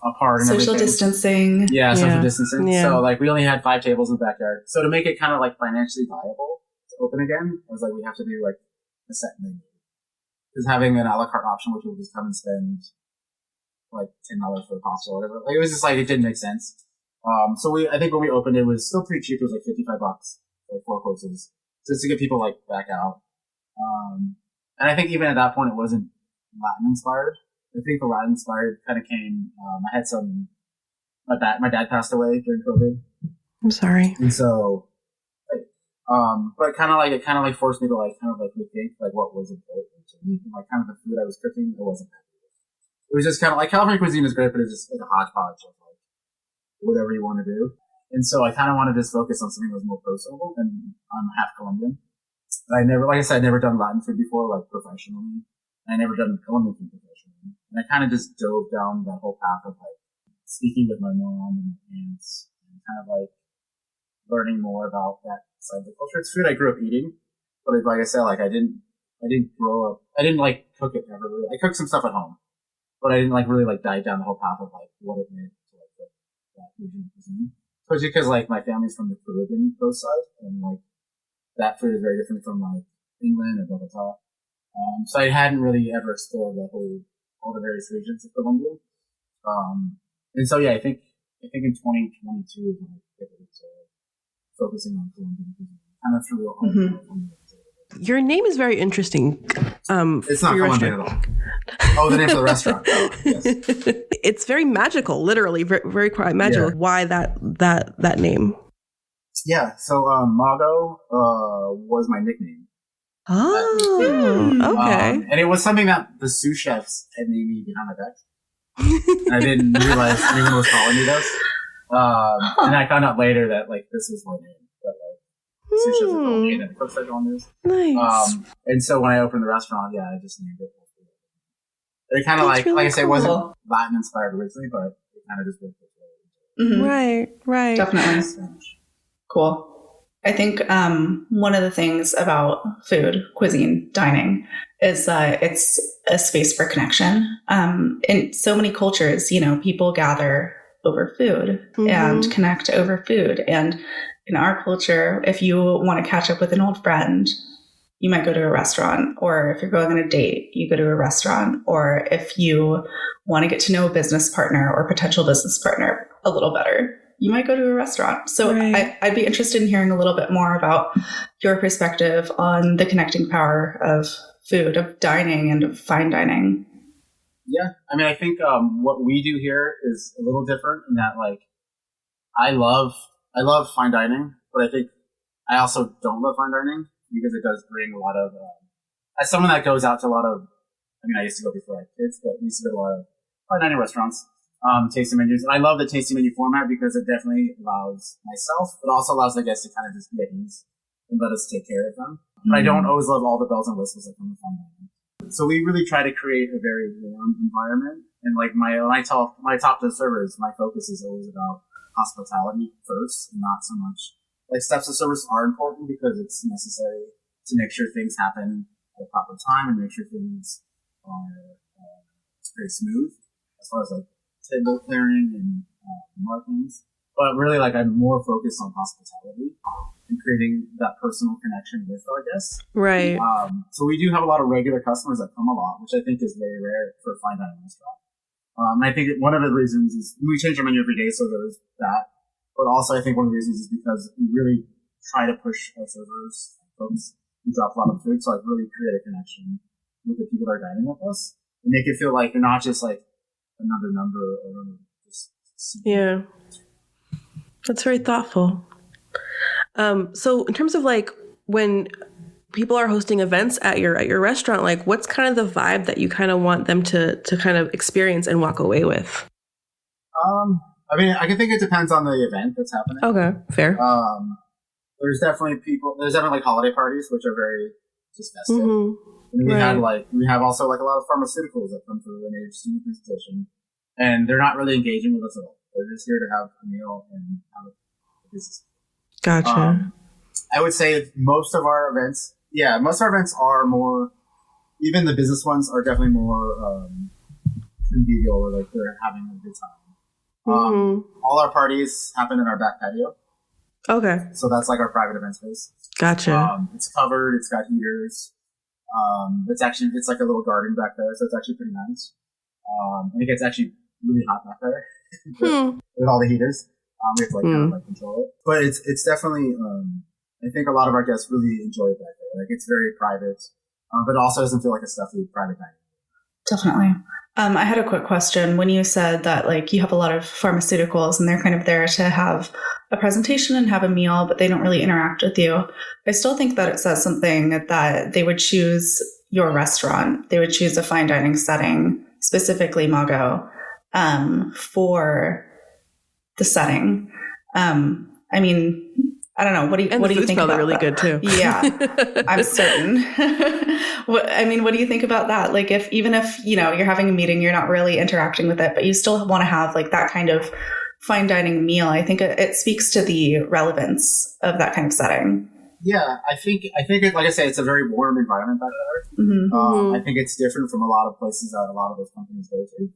apart. And social everything. Distancing. Yeah, social distancing. Yeah. So like we only had 5 tables in the backyard. So to make it kind of like financially viable to open again, I was like, we have to do like a set menu. Because having an a la carte option, which will just come and spend like $10 for the pasta or whatever, like it was just like it didn't make sense. So I think when we opened, it was still pretty cheap. It was like $55. Like 4 courses, just to get people like back out. And I think even at that point, it wasn't Latin inspired. I think the Latin inspired kind of came. I had my dad passed away during COVID. I'm sorry. And so, but it kind of forced me to kind of rethink what was important to me. And kind of the food I was cooking, it wasn't happy with. It was just kind of California cuisine is great, but it's just like a hodgepodge of whatever you want to do. And so I kind of wanted to just focus on something that was more personal, and I'm half Colombian. I never done Latin food before, professionally. I never done Colombian food professionally. And I kind of just dove down that whole path of speaking with my mom and my aunts and kind of learning more about that side of the culture. It's food I grew up eating, but like I said, I didn't grow up, I didn't cook it ever really. I cooked some stuff at home, but I didn't really dive down the whole path of what it meant to that regional cuisine. Especially because my family's from the Caribbean coast side, and that food is very different from England or Bogota. So I hadn't really ever explored all the various regions of Colombia. And so yeah, I think in 2022 is when I pivoted to focusing on Colombian cuisine, kind of through all. Your name is very interesting. It's not Colombian at all. Oh, the name of the restaurant. Oh, yes. It's very magical, literally, very, very quite magical. Yeah. Why that name? Yeah, so Mago was my nickname. Oh, okay. And it was something that the sous chefs had named me behind my back. And I didn't realize anyone was calling me this. And I found out later that this was my name. Sous chefs had called me, and then cooks had called this. Nice. And so when I opened the restaurant, I just named it. It kind of really I said, it wasn't Latin inspired originally, but it kind of just worked its way. Right. Definitely. Cool. I think one of the things about food, cuisine, dining is that it's a space for connection. In so many cultures, people gather over food and connect over food. And in our culture, if you want to catch up with an old friend, you might go to a restaurant, or if you're going on a date, you go to a restaurant, or if you want to get to know a business partner or potential business partner a little better, you might go to a restaurant. So I'd be interested in hearing a little bit more about your perspective on the connecting power of food, of dining and of fine dining. Yeah, I mean, I think what we do here is a little different in that, like, I love fine dining, but I think I also don't love fine dining because it does bring a lot of, as someone that goes out to a lot of, I mean, I used to go before I had kids, but we used to go to a lot of fine dining restaurants, tasting menus. And I love the tasting menu format because it definitely allows myself, but also allows the guests to kind of just be at ease and let us take care of them. But I don't always love all the bells and whistles that come with fine dining. So we really try to create a very warm environment. And like when I talk to the servers, my focus is always about hospitality first and not so much like steps of service are important because it's necessary to make sure things happen at a proper time and make sure things are very smooth as far as like table clearing and markings. But really, like, I'm more focused on hospitality and creating that personal connection with our guests. Right. So we do have a lot of regular customers that come a lot, which I think is very rare for a fine dining restaurant. And I think one of the reasons is we change our menu every day, so there's that. But also, I think one of the reasons is because we really try to push our servers, folks who drop a lot of food, to like really create a connection with the people that are dining with us and make it feel like you're not just like another number or just. Yeah. That's very thoughtful. So in terms of like when people are hosting events at your restaurant, like what's kind of the vibe that you kind of want them to kind of experience and walk away with? I mean, I can think it depends on the event that's happening. Okay, fair. There's definitely like holiday parties, which are very just festive. Mm-hmm. And we have also like a lot of pharmaceuticals that come through and they just do a presentation and they're not really engaging with us at all. They're just here to have a meal and have a business. Gotcha. I would say most of our events are more, even the business ones are definitely more convivial or like they're having a good time. All our parties happen in our back patio. Okay. So that's like our private event space. Gotcha. It's covered. It's got heaters. It's like a little garden back there. So it's actually pretty nice. I think it's actually really hot back there with all the heaters. We have to like kind of like control it. But it's definitely, I think a lot of our guests really enjoy it back there. Like it's very private, but it also doesn't feel like a stuffy private dining. Definitely. I had a quick question. When you said that like you have a lot of pharmaceuticals and they're kind of there to have a presentation and have a meal, but they don't really interact with you, I still think that it says something that they would choose your restaurant. They would choose a fine dining setting, specifically Mago, for the setting. I mean, I don't know. What do you think about that? And the food's probably really good too. Yeah, I'm certain. What do you think about that? Like even if, you're having a meeting, you're not really interacting with it, but you still want to have like that kind of fine dining meal. I think it speaks to the relevance of that kind of setting. Yeah, I think it, like I say, it's a very warm environment back there. Mm-hmm. I think it's different from a lot of places that a lot of those companies go to.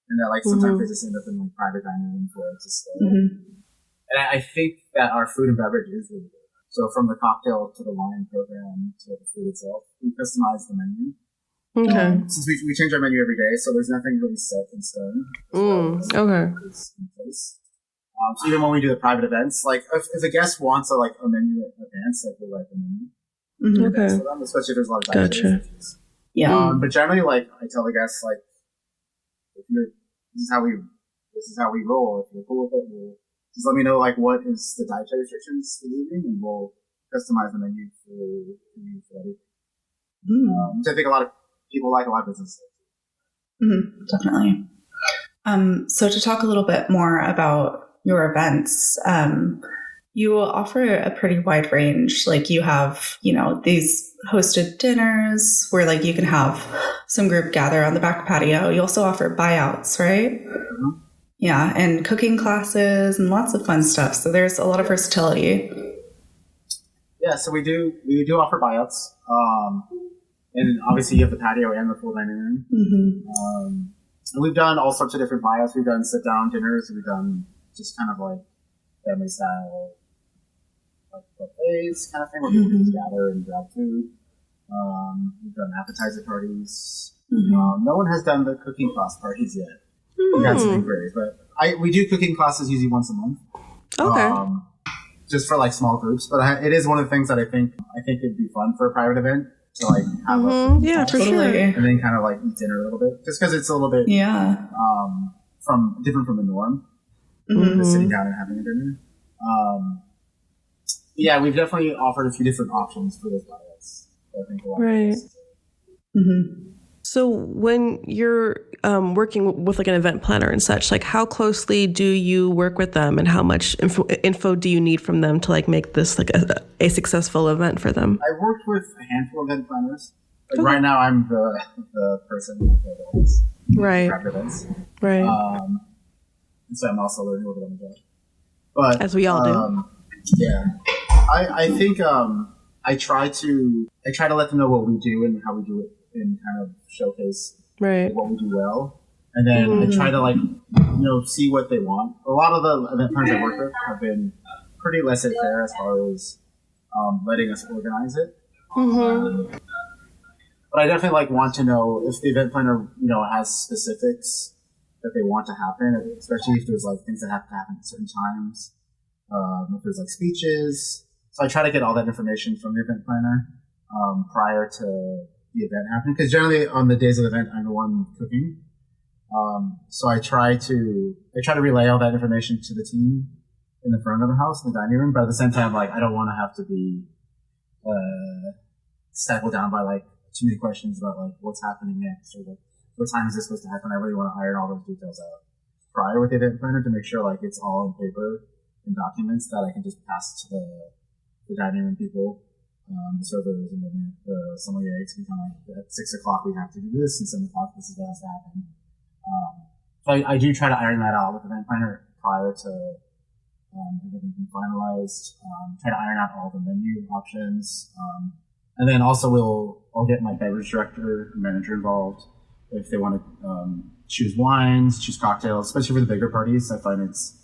And that like sometimes they just end up in like private dining rooms where it's just and I think that our food and beverage is really good. So from the cocktail to the wine program to the food itself, we customize the menu. Okay. Since we change our menu every day, so there's nothing really set in stone. Okay. In place. So even when we do the private events, like if a guest wants a menu in advance, like we'll write the menu. Okay. For them, especially if there's a lot of dietary issues. Yeah. But generally, like I tell the guests, like this is how we roll. If you're cool with it, we'll just let me know like what is the dietary restrictions for the evening, and we'll customize the menu for you for that evening. Which I think a lot of people like, a lot of businesses. Definitely. So to talk a little bit more about your events, you offer a pretty wide range. Like you have, these hosted dinners where like you can have some group gather on the back patio. You also offer buyouts, right? Mm-hmm. Yeah. And cooking classes and lots of fun stuff. So there's a lot of versatility. Yeah. So we do offer buyouts. And obviously you have the patio and the full dining room. Mm-hmm. And we've done all sorts of different buyouts. We've done sit down dinners. We've done just kind of like family style, like buffets kind of thing where people can just gather and grab food. We've done appetizer parties. No one has done the cooking class parties yet. We got some inquiries, but we do cooking classes usually once a month. Okay. Just for like small groups, but it is one of the things that I think it'd be fun for a private event to like have yeah, for sure. And then kind of like eat dinner a little bit, just because it's a little bit different from the norm. Just sitting down and having a dinner. Yeah, we've definitely offered a few different options for those diets. I think a lot of So when you're working with like an event planner and such, like how closely do you work with them, and how much info do you need from them to like make this like a successful event for them? I've worked with a handful of event planners. Like right now, I'm the person who does events. Right. And so I'm also learning a little bit on the job. But as we all do. Yeah. I think I try to let them know what we do and how we do it, and kind of showcase what we do well. And then I try to like, see what they want. A lot of the event planners I work with have been pretty laissez-faire as far as letting us organize it. But I definitely like want to know if the event planner, has specifics that they want to happen, especially if there's like things that have to happen at certain times. If there's like speeches. So I try to get all that information from the event planner prior to the event happening, because generally on the days of the event I'm the one cooking. So I try to relay all that information to the team in the front of the house, in the dining room, but at the same time, like I don't want to have to be stackled down by like too many questions about like what's happening next, or like what time is this supposed to happen. I really want to iron all those details out prior with the event planner to make sure like it's all in paper and documents that I can just pass to the dining room people, the servers, and the sommelier to become like at 6 o'clock we have to do this, and 7 o'clock this is what has to happen. So I do try to iron that out with the event planner prior to everything being finalized. Try to iron out all the menu options, and then also I'll get my beverage director and manager involved if they want to choose wines, choose cocktails, especially for the bigger parties. I find it's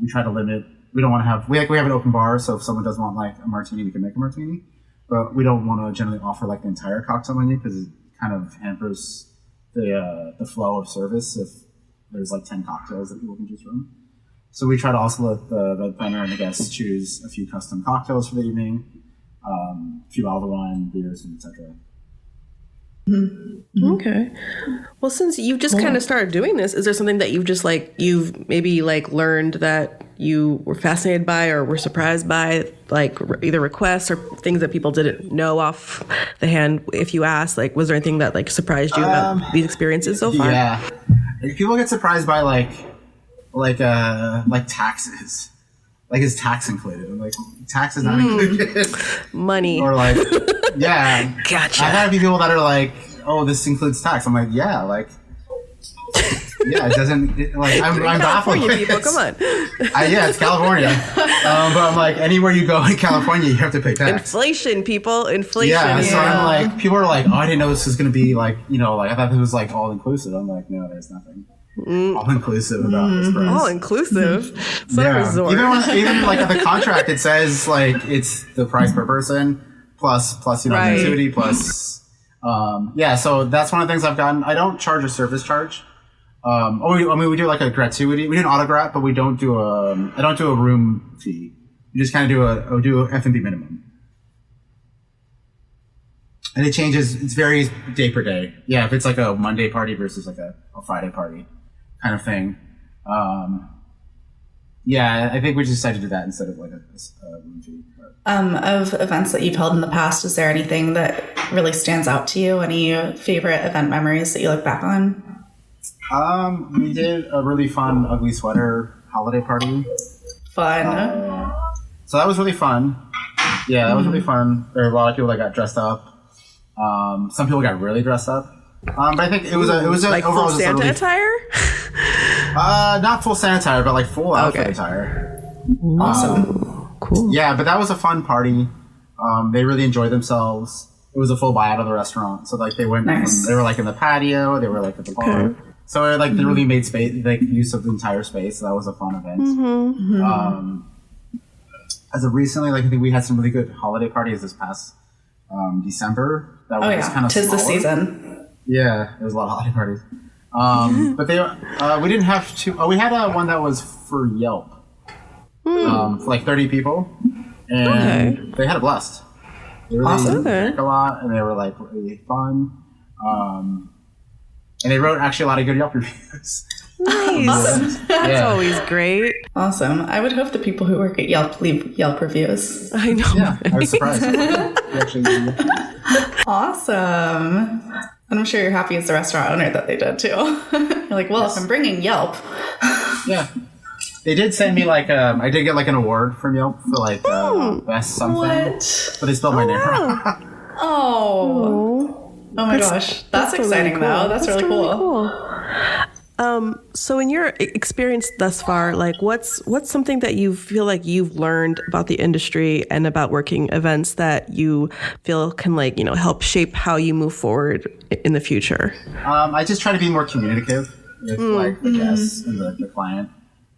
we try to limit. We don't want to have we have an open bar, so if someone does want like a martini, we can make a martini, but we don't want to generally offer like the entire cocktail menu because it kind of hampers the flow of service if there's like 10 cocktails that people can choose from. So we try to also let the event planner and the guests choose a few custom cocktails for the evening, a few olive wine, beers, and etc. Okay. Well, since you've just kind of started doing this, is there something that you've maybe like learned that you were fascinated by or were surprised by, like either requests or things that people didn't know off the hand if you asked? Like, was there anything that like surprised you about these experiences so far? Yeah. People get surprised by like taxes. Like, is tax included? I'm like, tax is not included. Money. Or like, yeah. Gotcha. I have people that are like, oh, this includes tax. I'm like, yeah, like, yeah, it doesn't, I'm baffled. California people, come on. Yeah, it's California. But I'm like, anywhere you go in California, you have to pay tax. Inflation, people, inflation. Yeah, so I'm like, people are like, oh, I didn't know this was going to be like, like, I thought it was like all inclusive. I'm like, no, there's nothing all inclusive about this price. All inclusive. Resort. Even like the contract, it says like it's the price per person plus gratuity plus so that's one of the things I've gotten. I don't charge a service charge. We do like a gratuity. We do an autograph, but we don't do I don't do a room fee. We just kind of do a F&B minimum. And it changes. It varies day per day. Yeah, if it's like a Monday party versus like a Friday party kind of thing. I think we just decided to do that instead of like a room fee. Of events that you've held in the past, is there anything that really stands out to you? Any favorite event memories that you look back on? We did a really fun ugly sweater holiday party. Fun. So that was really fun. Yeah, that was really fun. There were a lot of people that got dressed up. Some people got really dressed up. But I think it was a like overall full Santa attire? Not full Santa attire, but like full outfit attire. Awesome. Cool. Yeah, but that was a fun party. They really enjoyed themselves. It was a full buyout of the restaurant. So like they went they were like in the patio, they were like at the bar. Okay. So like they really made space, like use of the entire space. So that was a fun event. As of recently, like I think we had some really good holiday parties this past December. That was kind of 'tis the smaller. season. Yeah, there was a lot of holiday parties. But we didn't have two. Oh, we had one that was for Yelp, for like 30 people, and they had a blast. They really Awesome. drank a lot, and they were like really fun. And they wrote actually a lot of good Yelp reviews. Nice. Awesome. That's always great. Awesome. I would hope the people who work at Yelp leave Yelp reviews. I know. Yeah, I was surprised. Awesome. And I'm sure you're happy as the restaurant owner that they did too. You're like, well, if I'm bringing Yelp. Yeah. They did send me like, I did get like an award from Yelp for like best something. What? But they spelled my name wrong. Oh my gosh. That's exciting really cool. though. That's really cool. So in your experience thus far, like what's something that you feel like you've learned about the industry and about working events that you feel can like, help shape how you move forward in the future? I just try to be more communicative with like the guests and the client.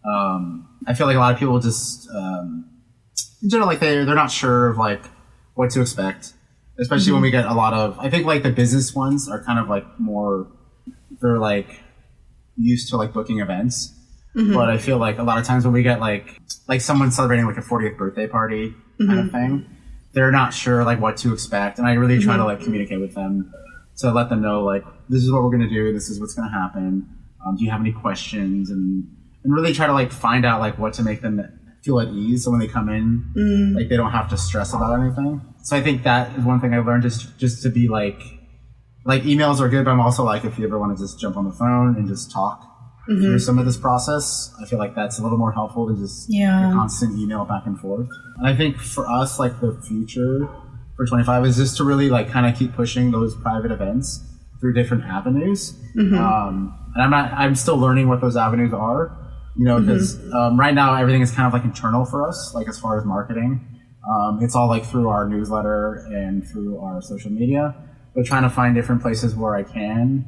I feel like a lot of people just, in general, like they're not sure of like what to expect, especially when we get a lot of, I think like the business ones are kind of like more, they're like used to like booking events. But I feel like a lot of times when we get like someone celebrating like a 40th birthday party kind of thing, they're not sure like what to expect. And I really try to like communicate with them to let them know like, this is what we're going to do. This is what's going to happen. Do you have any questions? And really try to like find out like what to make them feel at ease. So when they come in, like they don't have to stress about anything. So I think that is one thing I learned just to be like emails are good, but I'm also like, if you ever want to just jump on the phone and just talk through some of this process, I feel like that's a little more helpful than just the constant email back and forth. And I think for us, like the future for 25 is just to really like kind of keep pushing those private events through different avenues. And I'm still learning what those avenues are, because right now everything is kind of like internal for us, like as far as marketing. It's all like through our newsletter and through our social media. But trying to find different places where I can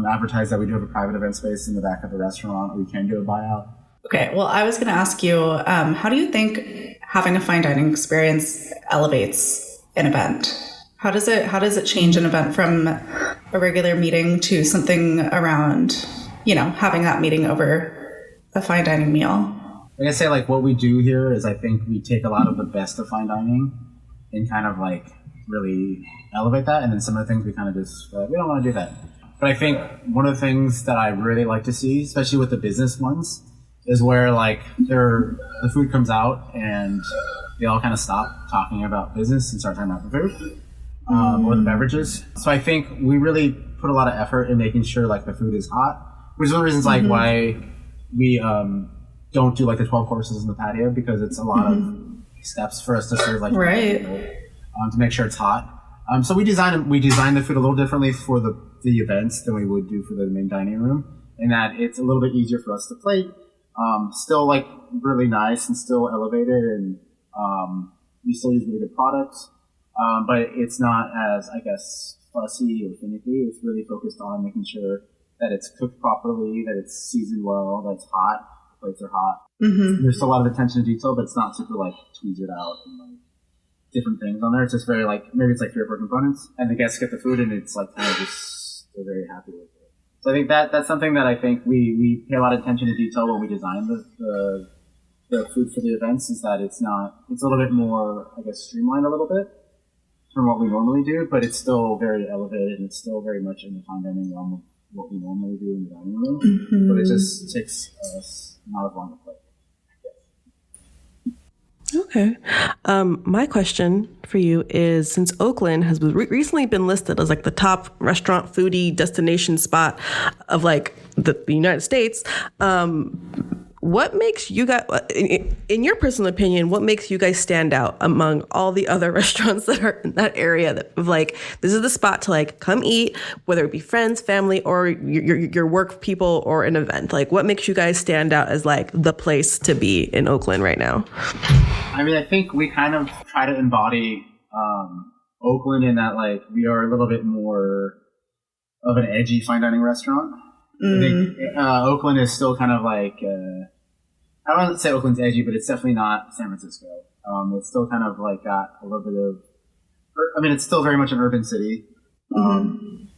advertise that we do have a private event space in the back of the restaurant, or we can do a buyout. Okay. Well, I was going to ask you, how do you think having a fine dining experience elevates an event? How does it change an event from a regular meeting to something around, having that meeting over a fine dining meal? Like I say, like what we do here is I think we take a lot of the best of fine dining and kind of like really elevate that, and then some of the things we kind of just we don't want to do that. But I think one of the things that I really like to see, especially with the business ones, is where like the food comes out and they all kind of stop talking about business and start talking about the food or the beverages. So I think we really put a lot of effort in making sure like the food is hot, which is one of the reasons like why we don't do like the 12 courses in the patio, because it's a lot of steps for us to serve like to make sure it's hot. So we design the food a little differently for the events than we would do for the main dining room, in that it's a little bit easier for us to plate. Still like really nice and still elevated, and we still use really good products, but it's not as, I guess, fussy or finicky. It's really focused on making sure that it's cooked properly, that it's seasoned well, that it's hot, the plates are hot. There's still a lot of attention to detail, but it's not super like tweezered out and like different things on there. It's just very like, maybe it's like 3 or 4 components, and the guests get the food and it's like kind of just, they're very happy with it. So I think that's something that I think we pay a lot of attention to detail when we design the food for the events, is that it's a little bit more, I guess, streamlined a little bit from what we normally do, but it's still very elevated and it's still very much in the fine dining realm of what we normally do in the dining room. But it just takes us not as long to play. Okay. My question for you is, since Oakland has recently been listed as like the top restaurant foodie destination spot of like the United States, what makes you guys, in your personal opinion, what makes you guys stand out among all the other restaurants that are in that area, that of like, this is the spot to like come eat, whether it be friends, family, or your work people or an event? Like, what makes you guys stand out as like the place to be in Oakland right now? I mean, I think we kind of try to embody Oakland in that like we are a little bit more of an edgy fine dining restaurant. I think Oakland is still kind of like, I don't want to say Oakland's edgy, but it's definitely not San Francisco. It's still kind of like got a little bit of, I mean, it's still very much an urban city. And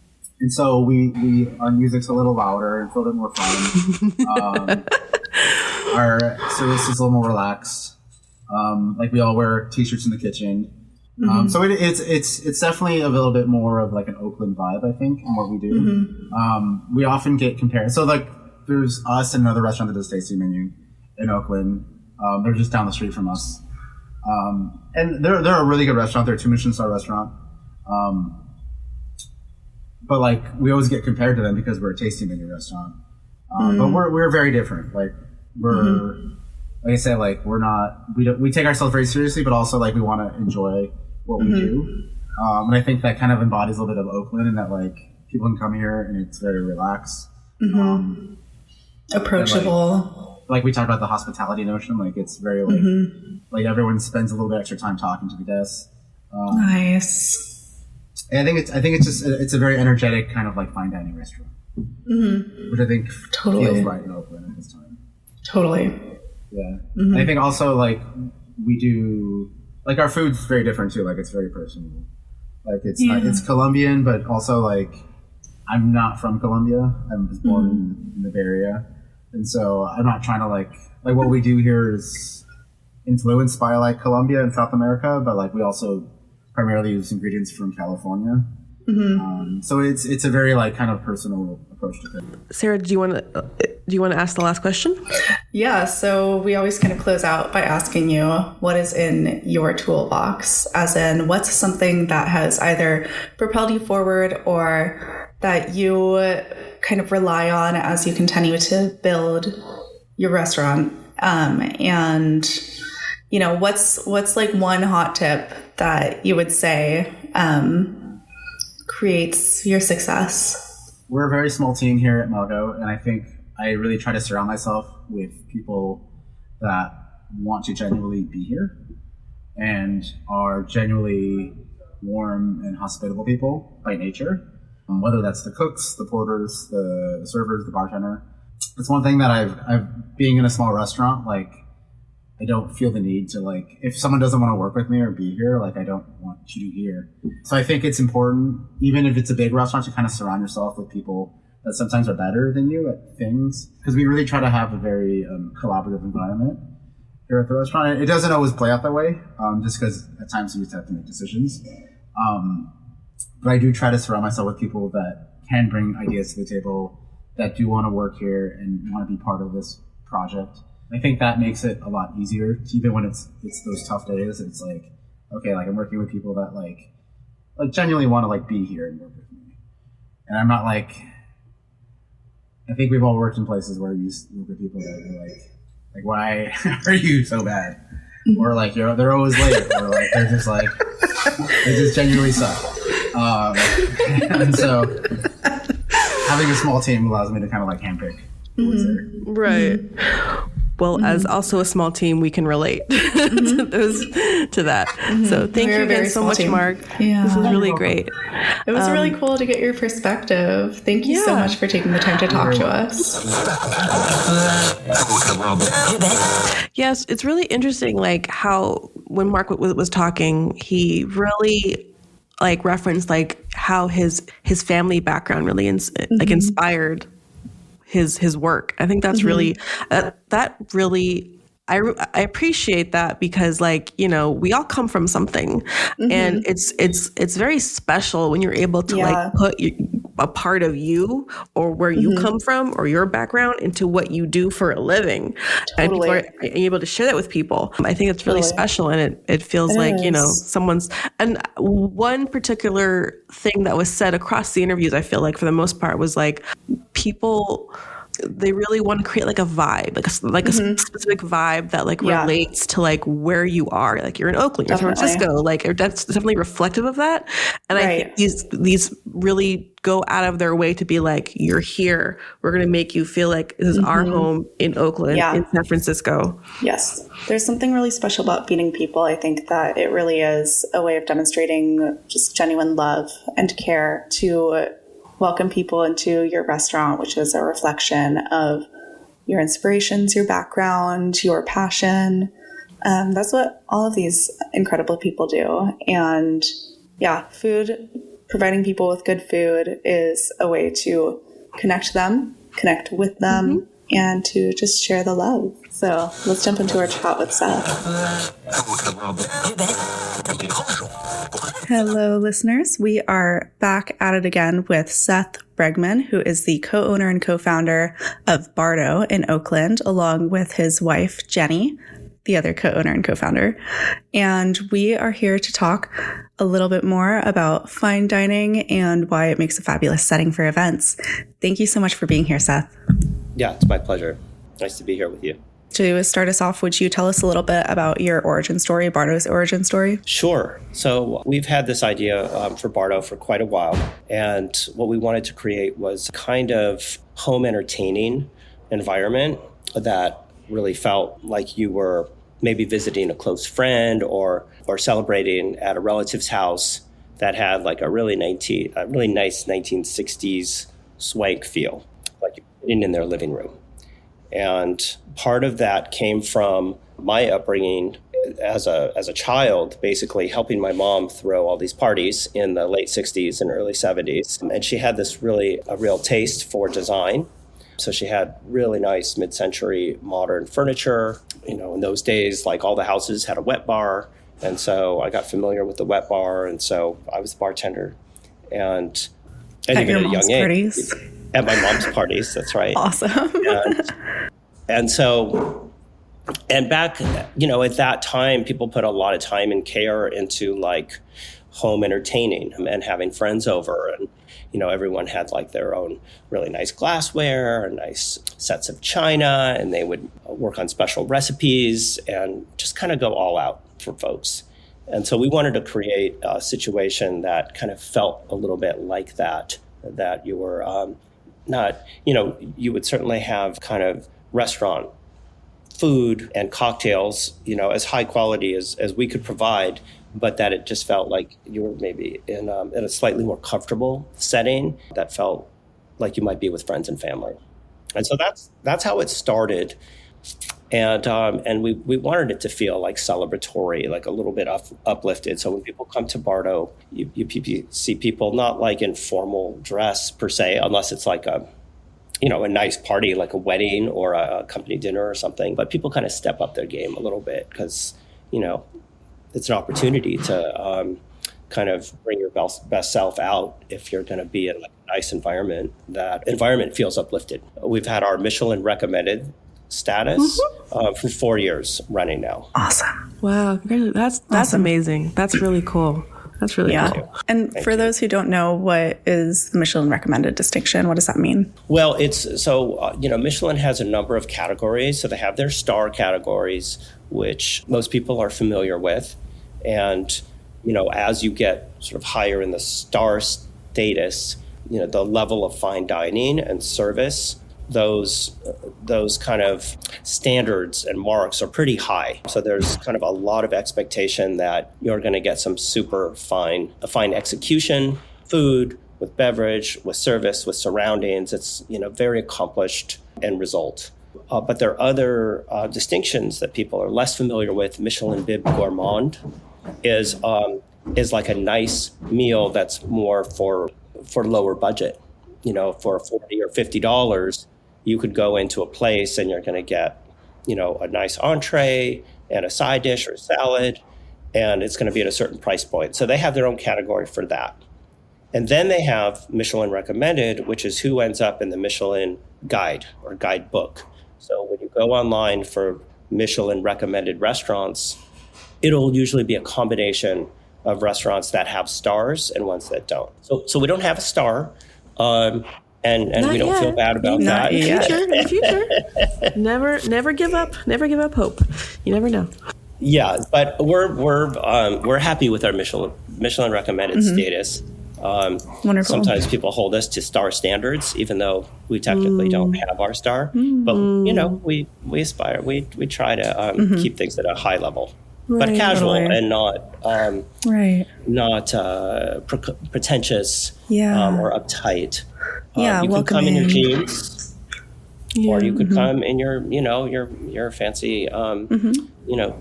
so our music's a little louder, it's a little bit more fun. Our service is a little more relaxed. Like we all wear t-shirts in the kitchen. So it's definitely a little bit more of like an Oakland vibe, I think, in what we do. We often get compared. So like there's us and another restaurant that does tasting menu in Oakland. They're just down the street from us. And they're a really good restaurant. They're a 2 Michelin-starred restaurant. But like we always get compared to them because we're a tasting menu restaurant. But we're very different. Like we're like I said, like we take ourselves very seriously, but also like we want to enjoy what we do. And I think that kind of embodies a little bit of Oakland, and that like people can come here and it's very relaxed, approachable. Like we talked about the hospitality notion, like it's very like like everyone spends a little bit extra time talking to the guests. Nice. And I think it's a very energetic kind of like fine dining restaurant, which I think feels right in Oakland at this time. Totally. Yeah. And I think also like we do like our food's very different too. Like it's very personal. Like it's Colombian, but also like I'm not from Colombia. I was born in the Bay Area, and so I'm not trying to like what we do here is influenced by like Colombia and South America, but like we also primarily use ingredients from California. So it's a very like kind of personal approach to things. Sara, do you want to ask the last question? Yeah. So we always kind of close out by asking you what is in your toolbox, as in what's something that has either propelled you forward or that you kind of rely on as you continue to build your restaurant. And you know, what's like one hot tip that you would say creates your success? We're a very small team here at Mago, and I think I really try to surround myself with people that want to genuinely be here and are genuinely warm and hospitable people by nature, whether that's the cooks, the porters, the servers, the bartender. It's one thing that I've being in a small restaurant, like I don't feel the need to like, if someone doesn't want to work with me or be here, like I don't want you here. So I think it's important, even if it's a big restaurant, to kind of surround yourself with people that sometimes are better than you at things. Because we really try to have a very collaborative environment here at the restaurant. It doesn't always play out that way, just because at times you just have to make decisions. But I do try to surround myself with people that can bring ideas to the table, that do want to work here and want to be part of this project. I think that makes it a lot easier, even when it's those tough days. It's like, okay, like I'm working with people that like genuinely want to like be here and work with me. And I'm not like, I think we've all worked in places where you work with people that are like why are you so bad? Or like they're always late, or like they're just like they just genuinely suck. And so having a small team allows me to kind of like handpick who's there. Right. Well, as also a small team, we can relate to that. So thank you again so much, Mark. Yeah. This was really great. It was really cool to get your perspective. Thank you so much for taking the time to talk to us. Yes, it's really interesting, like how when Mark was talking, he really like referenced like how his family background really like inspired his work. I think that's really that really I appreciate that, because like, you know, we all come from something, and it's very special when you're able to like put a part of you or where you come from or your background into what you do for a living. And people are able to share that with people. I think it's really special, and it feels like, you know, someone's, and one particular thing that was said across the interviews, I feel like for the most part, was like people, they really want to create like a vibe, like a specific vibe that like relates to like where you are. Like you're in Oakland, you're in San Francisco, like that's definitely reflective of that. And I think these really go out of their way to be like, you're here. We're going to make you feel like this is our home in Oakland, in San Francisco. Yes. There's something really special about feeding people. I think that it really is a way of demonstrating just genuine love and care to welcome people into your restaurant, which is a reflection of your inspirations, your background, your passion. That's what all of these incredible people do. And food, providing people with good food is a way to connect with them, and to just share the love. So let's jump into our chat with Seth. Hello, listeners. We are back at it again with Seth Bregman, who is the co-owner and co-founder of Bardo in Oakland, along with his wife, Jenny, the other co-owner and co-founder. And we are here to talk a little bit more about fine dining and why it makes a fabulous setting for events. Thank you so much for being here, Seth. Yeah, it's my pleasure. Nice to be here with you. To start us off, would you tell us a little bit about your origin story, Bardo's origin story? Sure. So we've had this idea for Bardo for quite a while. And what we wanted to create was kind of home entertaining environment that really felt like you were maybe visiting a close friend or celebrating at a relative's house that had like a really nice 1960s swank feel, like you're sitting in their living room. And part of that came from my upbringing as a child, basically helping my mom throw all these parties in the late 60s and early 70s. And she had a real taste for design. So she had really nice mid-century modern furniture. You know, in those days, like all the houses had a wet bar. And so I got familiar with the wet bar. And so I was the bartender. And even at a young age. At my mom's parties, that's right. Awesome. and back, at that time, people put a lot of time and care into like home entertaining and having friends over. And, everyone had like their own really nice glassware and nice sets of china, and they would work on special recipes and just kind of go all out for folks. And so we wanted to create a situation that kind of felt a little bit like that you were you would certainly have kind of restaurant food and cocktails, as high quality as we could provide, but that it just felt like you were maybe in a slightly more comfortable setting that felt like you might be with friends and family. And so that's how it started. And we wanted it to feel like celebratory, like a little bit uplifted. So when people come to Bardo, you see people not like in formal dress per se, unless it's like a nice party, like a wedding or a company dinner or something. But people kind of step up their game a little bit because, it's an opportunity to kind of bring your best self out if you're going to be in like a nice environment. That environment feels uplifted. We've had our Michelin recommended status for 4 years running now. Awesome. Wow. That's awesome. Amazing. That's really cool. That's really cool. And for those who don't know, what is the Michelin recommended distinction? What does that mean? Well, Michelin has a number of categories. So they have their star categories, which most people are familiar with. And, as you get sort of higher in the star status, the level of fine dining and service, those kind of standards and marks are pretty high. So there's kind of a lot of expectation that you're going to get some super fine execution, food, with beverage, with service, with surroundings. It's, very accomplished end result. But there are other distinctions that people are less familiar with. Michelin Bib Gourmand is like a nice meal that's more for lower budget. For $40 or $50, you could go into a place and you're going to get, a nice entree and a side dish or salad, and it's going to be at a certain price point. So they have their own category for that. And then they have Michelin recommended, which is who ends up in the Michelin guide or guidebook. So when you go online for Michelin recommended restaurants, it'll usually be a combination of restaurants that have stars and ones that don't. So we don't have a star. And we don't feel bad about that. In the future. Never give up. Never give up hope. You never know. Yeah, but we're happy with our Michelin recommended status. Wonderful. Sometimes people hold us to star standards, even though we technically don't have our star. But we aspire. We try to keep things at a high level, but casual and not pretentious or uptight. You could come in your jeans, or you could come in your fancy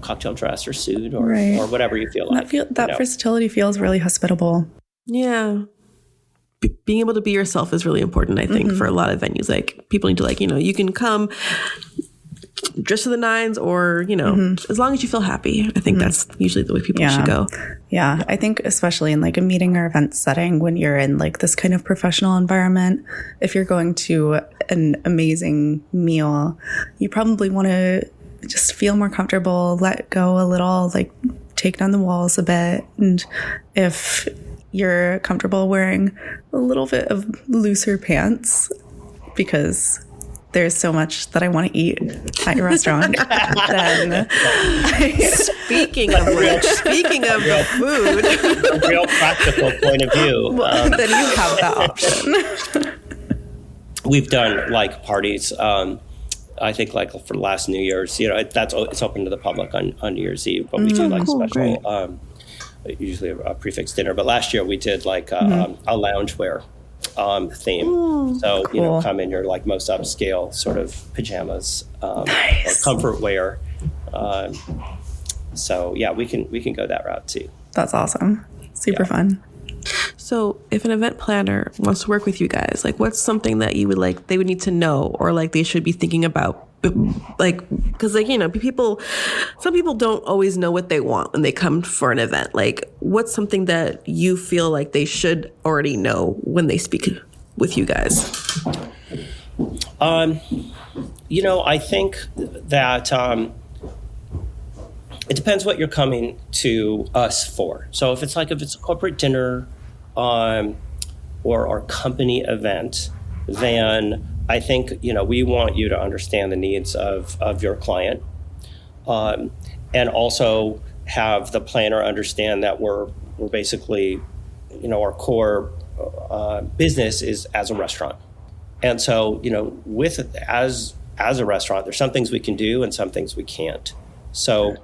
cocktail dress or suit or whatever you feel like. That versatility feels really hospitable. Yeah. being able to be yourself is really important, I think, for a lot of venues. Like people need to like, you can come dress to the nines or, as long as you feel happy. I think that's usually the way people should go. Yeah. I think especially in like a meeting or event setting, when you're in like this kind of professional environment, if you're going to an amazing meal, you probably want to just feel more comfortable, let go a little, like take down the walls a bit. And if you're comfortable wearing a little bit of looser pants because there's so much that I want to eat at your restaurant, then speaking of the food, a real practical point of view, then you have that option. We've done like parties. I think like for last New Year's, it's open to the public on New Year's Eve, but we do like special, usually a prefix dinner. But last year we did like a loungewear theme. So, cool. Come in your like most upscale sort of pajamas, nice. Or comfort wear. So yeah, we can go that route too. That's awesome. Super fun. So if an event planner wants to work with you guys, like what's something that you would like, they would need to know, or like they should be thinking about? Like, because like, some people don't always know what they want when they come for an event. Like what's something that you feel like they should already know when they speak with you guys? I think that it depends what you're coming to us for. So if it's a corporate dinner or our company event, then I think, we want you to understand the needs of your client, and also have the planner understand that we're basically, our core business is as a restaurant. And so, as a restaurant, there's some things we can do and some things we can't. So,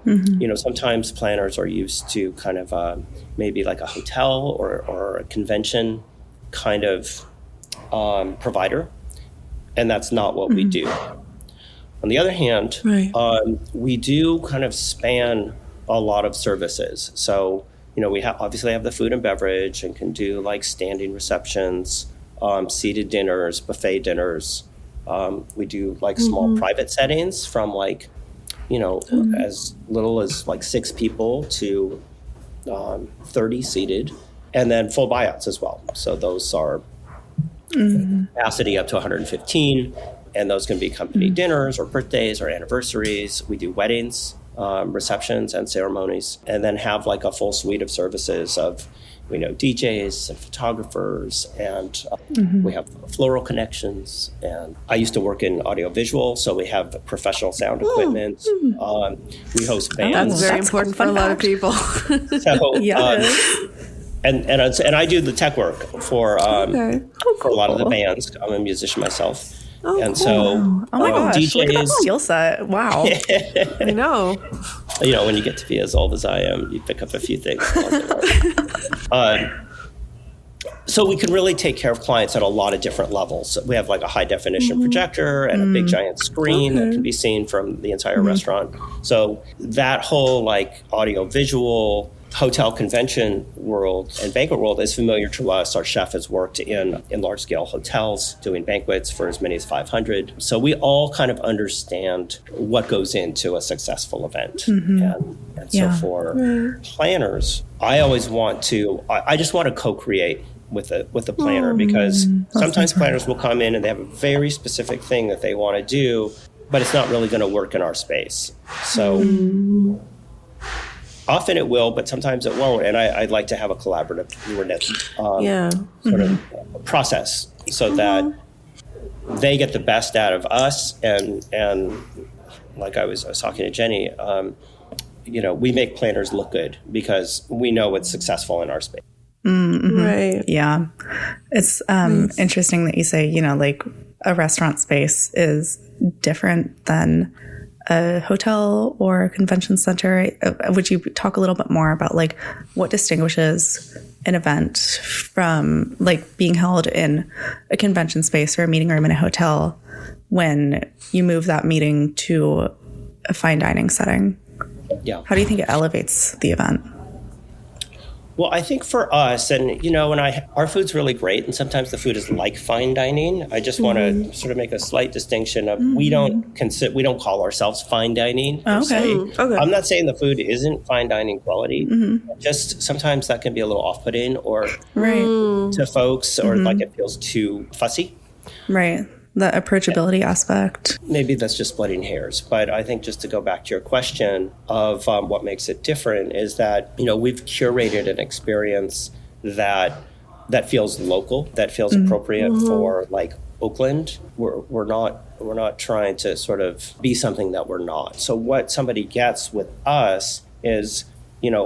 sometimes planners are used to kind of maybe like a hotel or a convention kind of provider. And that's not what we do. On the other hand, we do kind of span a lot of services. So, we obviously have the food and beverage and can do like standing receptions, seated dinners, buffet dinners. We do like small private settings from like, as little as like 6 people to 30 seated, and then full buyouts as well. So those are capacity up to 115, and those can be company dinners or birthdays or anniversaries. We do weddings, receptions and ceremonies, and then have like a full suite of services of, DJs and photographers, and we have floral connections. And I used to work in audiovisual, so we have professional sound equipment. We host bands. That's very important for a lot of people. So, And I do the tech work for for a lot of the bands. I'm a musician myself. Oh, and cool. So oh my gosh, DJs, look at that skill set. Wow. I know. When you get to be as old as I am, you pick up a few things. So we can really take care of clients at a lot of different levels. We have like a high definition projector and a big giant screen that can be seen from the entire restaurant. So that whole like audio visual hotel convention world and banquet world is familiar to us. Our chef has worked in large scale hotels doing banquets for as many as 500. So we all kind of understand what goes into a successful event. And so for planners, I always I just want to co-create with the planner, because sometimes planners will come in and they have a very specific thing that they want to do, but it's not really going to work in our space. So often it will, but sometimes it won't. And I'd like to have a collaborative sort of process so that they get the best out of us. And like I was talking to Jenny, we make planners look good because we know it's successful in our space. Right. Yeah. It's interesting that you say, like a restaurant space is different than a hotel or a convention center. Would you talk a little bit more about like what distinguishes an event from like being held in a convention space or a meeting room in a hotel when you move that meeting to a fine dining setting? Yeah. How do you think it elevates the event? Well, I think for us, and our food's really great, and sometimes the food is like fine dining. I just want to sort of make a slight distinction of we don't call ourselves fine dining. Okay. I'm not saying the food isn't fine dining quality. Just sometimes that can be a little off-putting, or to folks, or like it feels too fussy. Right. The approachability aspect. Maybe that's just splitting hairs. But I think just to go back to your question of what makes it different is that, we've curated an experience that feels local, that feels appropriate for like Oakland. We're not trying to sort of be something that we're not. So what somebody gets with us is,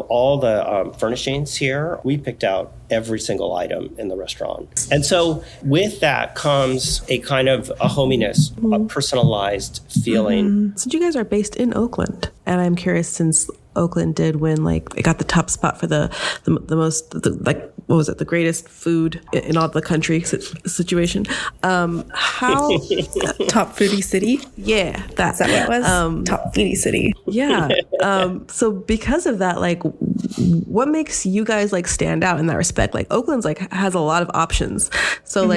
all the furnishings here, we picked out every single item in the restaurant. And so with that comes a kind of a hominess, a personalized feeling. Since you guys are based in Oakland, and I'm curious, since Oakland did win, it got the top spot for the greatest food in all the country situation. How top foodie city? Yeah, Is that what it was? Top foodie city. Yeah. So because of that, what makes you guys stand out in that respect? Oakland's has a lot of options. So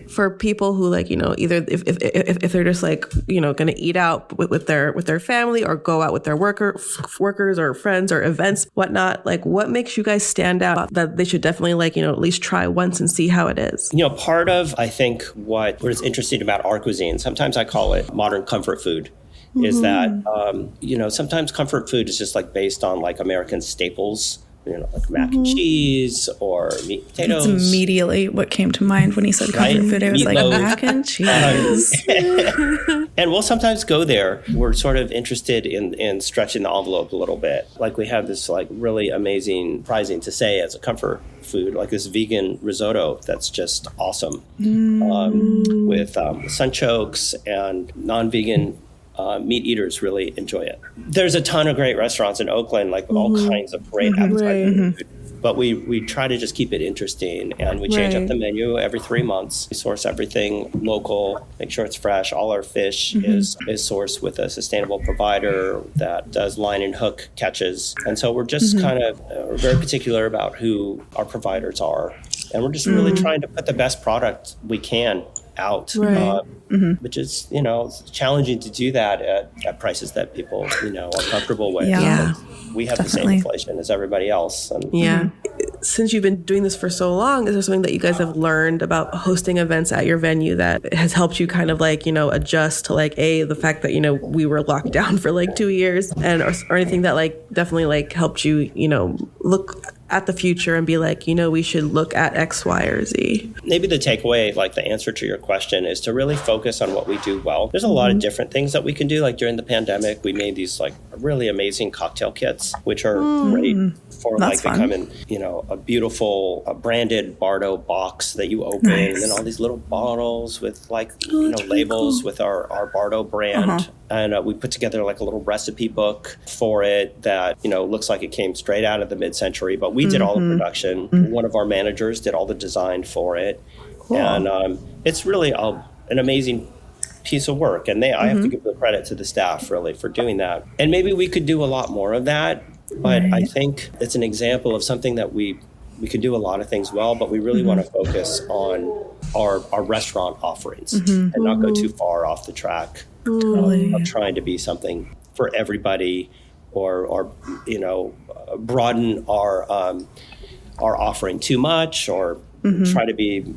for people who either if they're just going to eat out with their family or go out with their workers or friends or events, whatnot, what makes you guys stand out that they should definitely at least try once and see how it is? Part of, I think, what is interesting about our cuisine, sometimes I call it modern comfort food, is that, sometimes comfort food is just based on American staples, like mac and cheese or meat and potatoes. That's immediately what came to mind when he said comfort food. I was mac and cheese. And we'll sometimes go there. We're sort of interested in stretching the envelope a little bit. We have this really amazing, surprising to say as a comfort food, this vegan risotto that's just awesome with sunchokes, and non-vegan meat eaters really enjoy it. There's a ton of great restaurants in Oakland, with all kinds of great appetizing food. But we try to just keep it interesting, and we change up the menu every 3 months. We source everything local, make sure it's fresh. All our fish is sourced with a sustainable provider that does line and hook catches. And so we're just kind of very particular about who our providers are. And we're just really trying to put the best product we can out, which is, it's challenging to do that at prices that people, are comfortable with. Yeah. We have the same inflation as everybody else. And, Since you've been doing this for so long, is there something that you guys have learned about hosting events at your venue that has helped you kind of adjust to the fact that, we were locked down for 2 years, and or anything that definitely helped you, look at the future and be we should look at X, Y, or Z? Maybe the takeaway, the answer to your question, is to really focus on what we do well. There's a lot of different things that we can do. During the pandemic, we made these really amazing cocktail kits, which are great for they come in, a beautiful branded Bardo box that you open, and then all these little bottles with labels with our Bardo brand. And we put together a little recipe book for it that, looks like it came straight out of the mid-century, but we did all the production. One of our managers did all the design for it. Cool. And it's really an amazing piece of work. And I have to give the credit to the staff, really, for doing that. And maybe we could do a lot more of that. But I think it's an example of something that we could do a lot of things well, but we really want to focus on our restaurant offerings and not go too far off the track of trying to be something for everybody, or broaden our offering too much, or try to be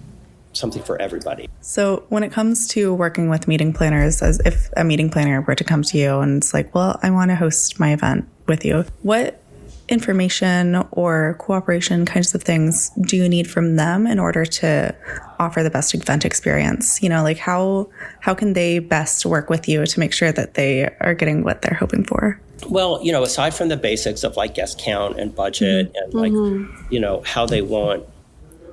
something for everybody. So when it comes to working with meeting planners, as if a meeting planner were to come to you and it's well, I want to host my event with you, what information or cooperation kinds of things do you need from them in order to offer the best event experience? How can they best work with you to make sure that they are getting what they're hoping for? Well, aside from the basics of guest count and budget and how they want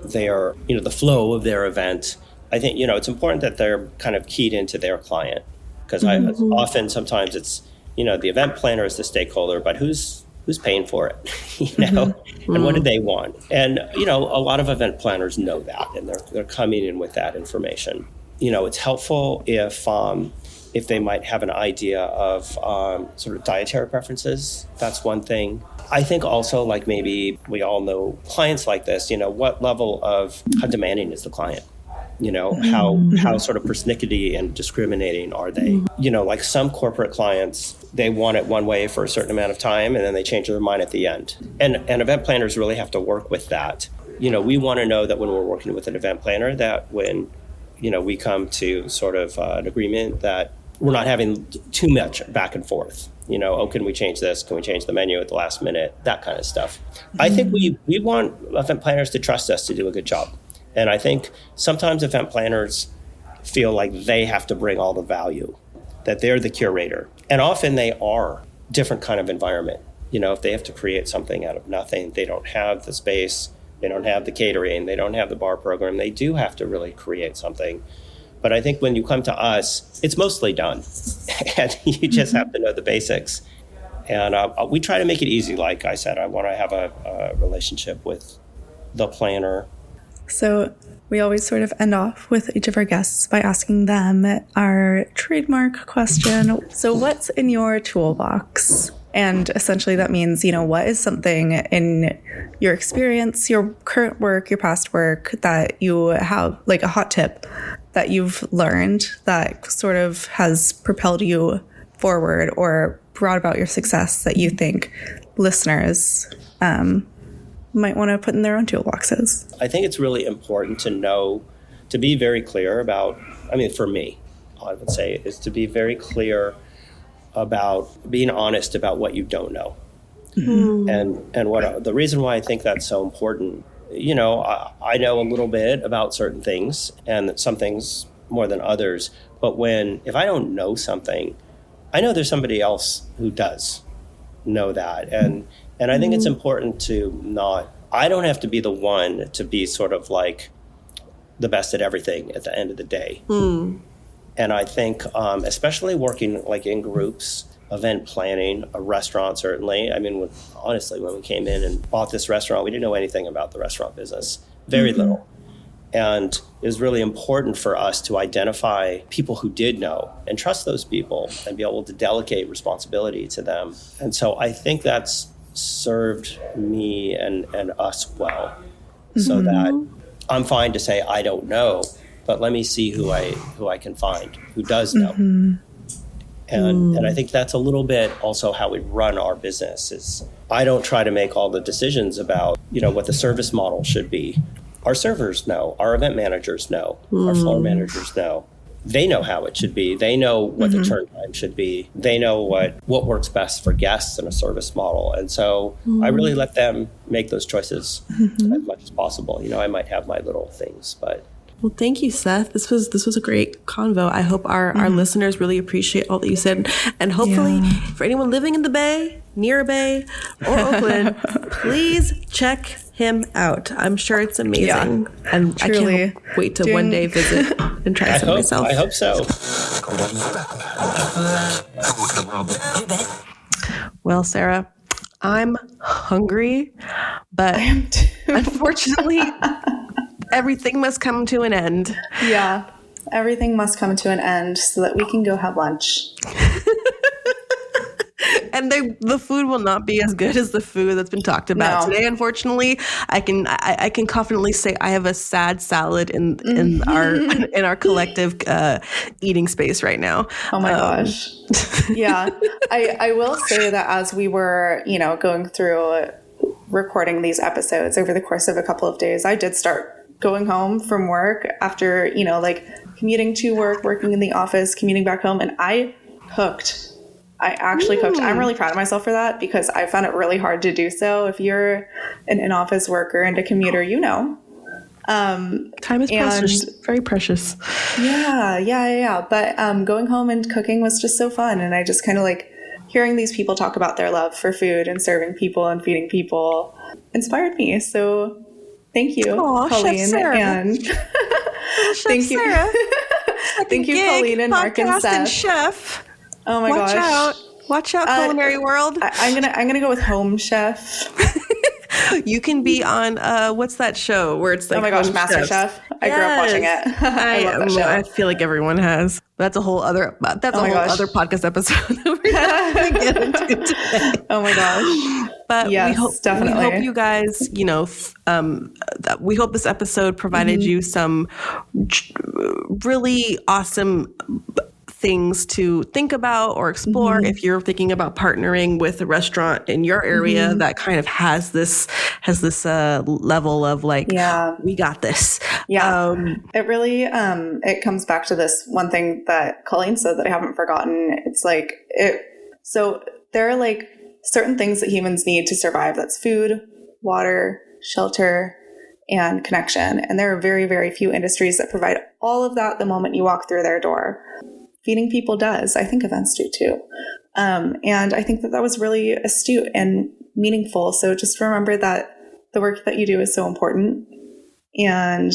their, the flow of their event, I think, it's important that they're kind of keyed into their client, because sometimes it's, the event planner is the stakeholder, but who's paying for it, and what do they want? And, a lot of event planners know that, and they're coming in with that information. It's helpful if if they might have an idea of sort of dietary preferences. That's one thing. I think also, like, maybe we all know clients like this, what level of how demanding is the client? How sort of persnickety and discriminating are they? Like some corporate clients, they want it one way for a certain amount of time and then they change their mind at the end. And event planners really have to work with that. We want to know that when we're working with an event planner, that when, we come to sort of an agreement, that we're not having too much back and forth. Can we change this? Can we change the menu at the last minute? That kind of stuff. I think we want event planners to trust us to do a good job. And I think sometimes event planners feel like they have to bring all the value, that they're the curator. And often they are different kind of environment. If they have to create something out of nothing, they don't have the space, they don't have the catering, they don't have the bar program. They do have to really create something. But I think when you come to us, it's mostly done. And you just have to know the basics. And we try to make it easy. Like I said, I want to have a relationship with the planner. So we always sort of end off with each of our guests by asking them our trademark question. So what's in your toolbox? And essentially that means, what is something in your experience, your current work, your past work, that you have, like a hot tip that you've learned that sort of has propelled you forward or brought about your success that you think listeners might want to put in their own toolboxes? I think it's really important to be very clear about, for me, I would say, is to be very clear about being honest about what you don't know. Mm-hmm. And what the reason why I think that's so important, I know a little bit about certain things and some things more than others, but if I don't know something, I know there's somebody else who does know that. And I think it's important I don't have to be the one to be sort of like the best at everything at the end of the day. And I think, especially working like in groups, event planning, a restaurant certainly. Honestly, when we came in and bought this restaurant, we didn't know anything about the restaurant business, very little. And it was really important for us to identify people who did know and trust those people and be able to delegate responsibility to them. And so I think that's served me and us well, so that I'm fine to say I don't know, but let me see who I can find who does know. And I think that's a little bit also how we run our business. Is I don't try to make all the decisions about what the service model should be. Our servers know, our event managers know, our floor managers know. They know how it should be. They know what the turn time should be. They know what works best for guests in a service model. And so I really let them make those choices as much as possible. I might have my little things, but. Well, thank you, Seth. This was a great convo. I hope our listeners really appreciate all that you said. And hopefully for anyone living in the Bay, near a Bay, or Oakland, please check him out. I'm sure it's amazing. Yeah, and truly. I can't wait to one day visit and try some myself. I hope so. Well, Sara, I'm hungry, but unfortunately, everything must come to an end. Yeah, everything must come to an end so that we can go have lunch. And the food will not be as good as the food that's been talked about today. Unfortunately, I can confidently say I have a sad salad in our collective eating space right now. Oh my gosh! Yeah, I will say that as we were going through recording these episodes over the course of a couple of days, I did start going home from work after commuting to work, working in the office, commuting back home, and I cooked. I actually cooked. I'm really proud of myself for that because I found it really hard to do so. If you're an in-office worker and a commuter, time is precious, very precious. Yeah. But going home and cooking was just so fun. And I just kind of hearing these people talk about their love for food and serving people and feeding people inspired me. So thank you, Colleen. Chef Sara. And thank you. Sarah. Thank you, Colleen and Mark and Seth. And chef. Oh my gosh. Watch out, culinary world. I'm gonna go with home chef. You can be on what's that show where it's like, oh my gosh, MasterChef. I grew up watching it. I love that show. I feel like everyone has. That's a whole other other podcast episode that we're not going to get into today. Oh my gosh. But yes, definitely. We hope you guys, we hope this episode provided you some really awesome things to think about or explore if you're thinking about partnering with a restaurant in your area that kind of has this level of like, we got this. Yeah. It really, it comes back to this one thing that Colleen said that I haven't forgotten. It's like, so there are like certain things that humans need to survive. That's food, water, shelter, and connection. And there are very, very few industries that provide all of that the moment you walk through their door. Feeding people does. I think events do too. And I think that was really astute and meaningful. So just remember that the work that you do is so important. And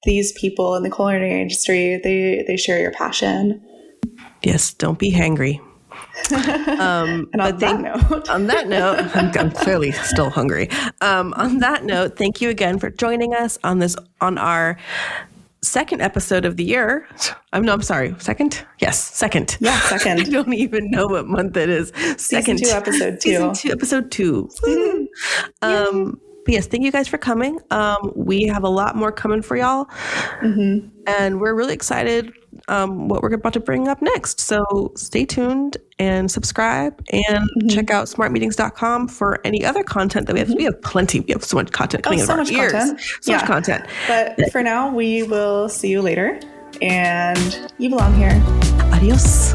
these people in the culinary industry, they share your passion. Yes, don't be hangry. And on that note, I'm clearly still hungry. On that note, thank you again for joining us on our second episode of the year. I'm sorry. Second? Yes, second. Yeah, second. I don't even know what month it is. Season 2, episode 2. Season 2, episode 2. But yes, thank you guys for coming. We have a lot more coming for y'all. And we're really excited what we're about to bring up next. So stay tuned and subscribe and check out smartmeetings.com for any other content that we have. We have plenty. We have so much content coming in our ears. So much content. But for now, we will see you later. And you belong here. Adios.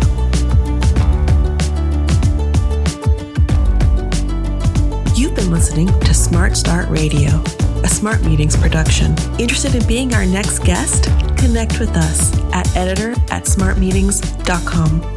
You've been listening to Smart Start Radio, a Smart Meetings production. Interested in being our next guest? Connect with us at editor@smartmeetings.com.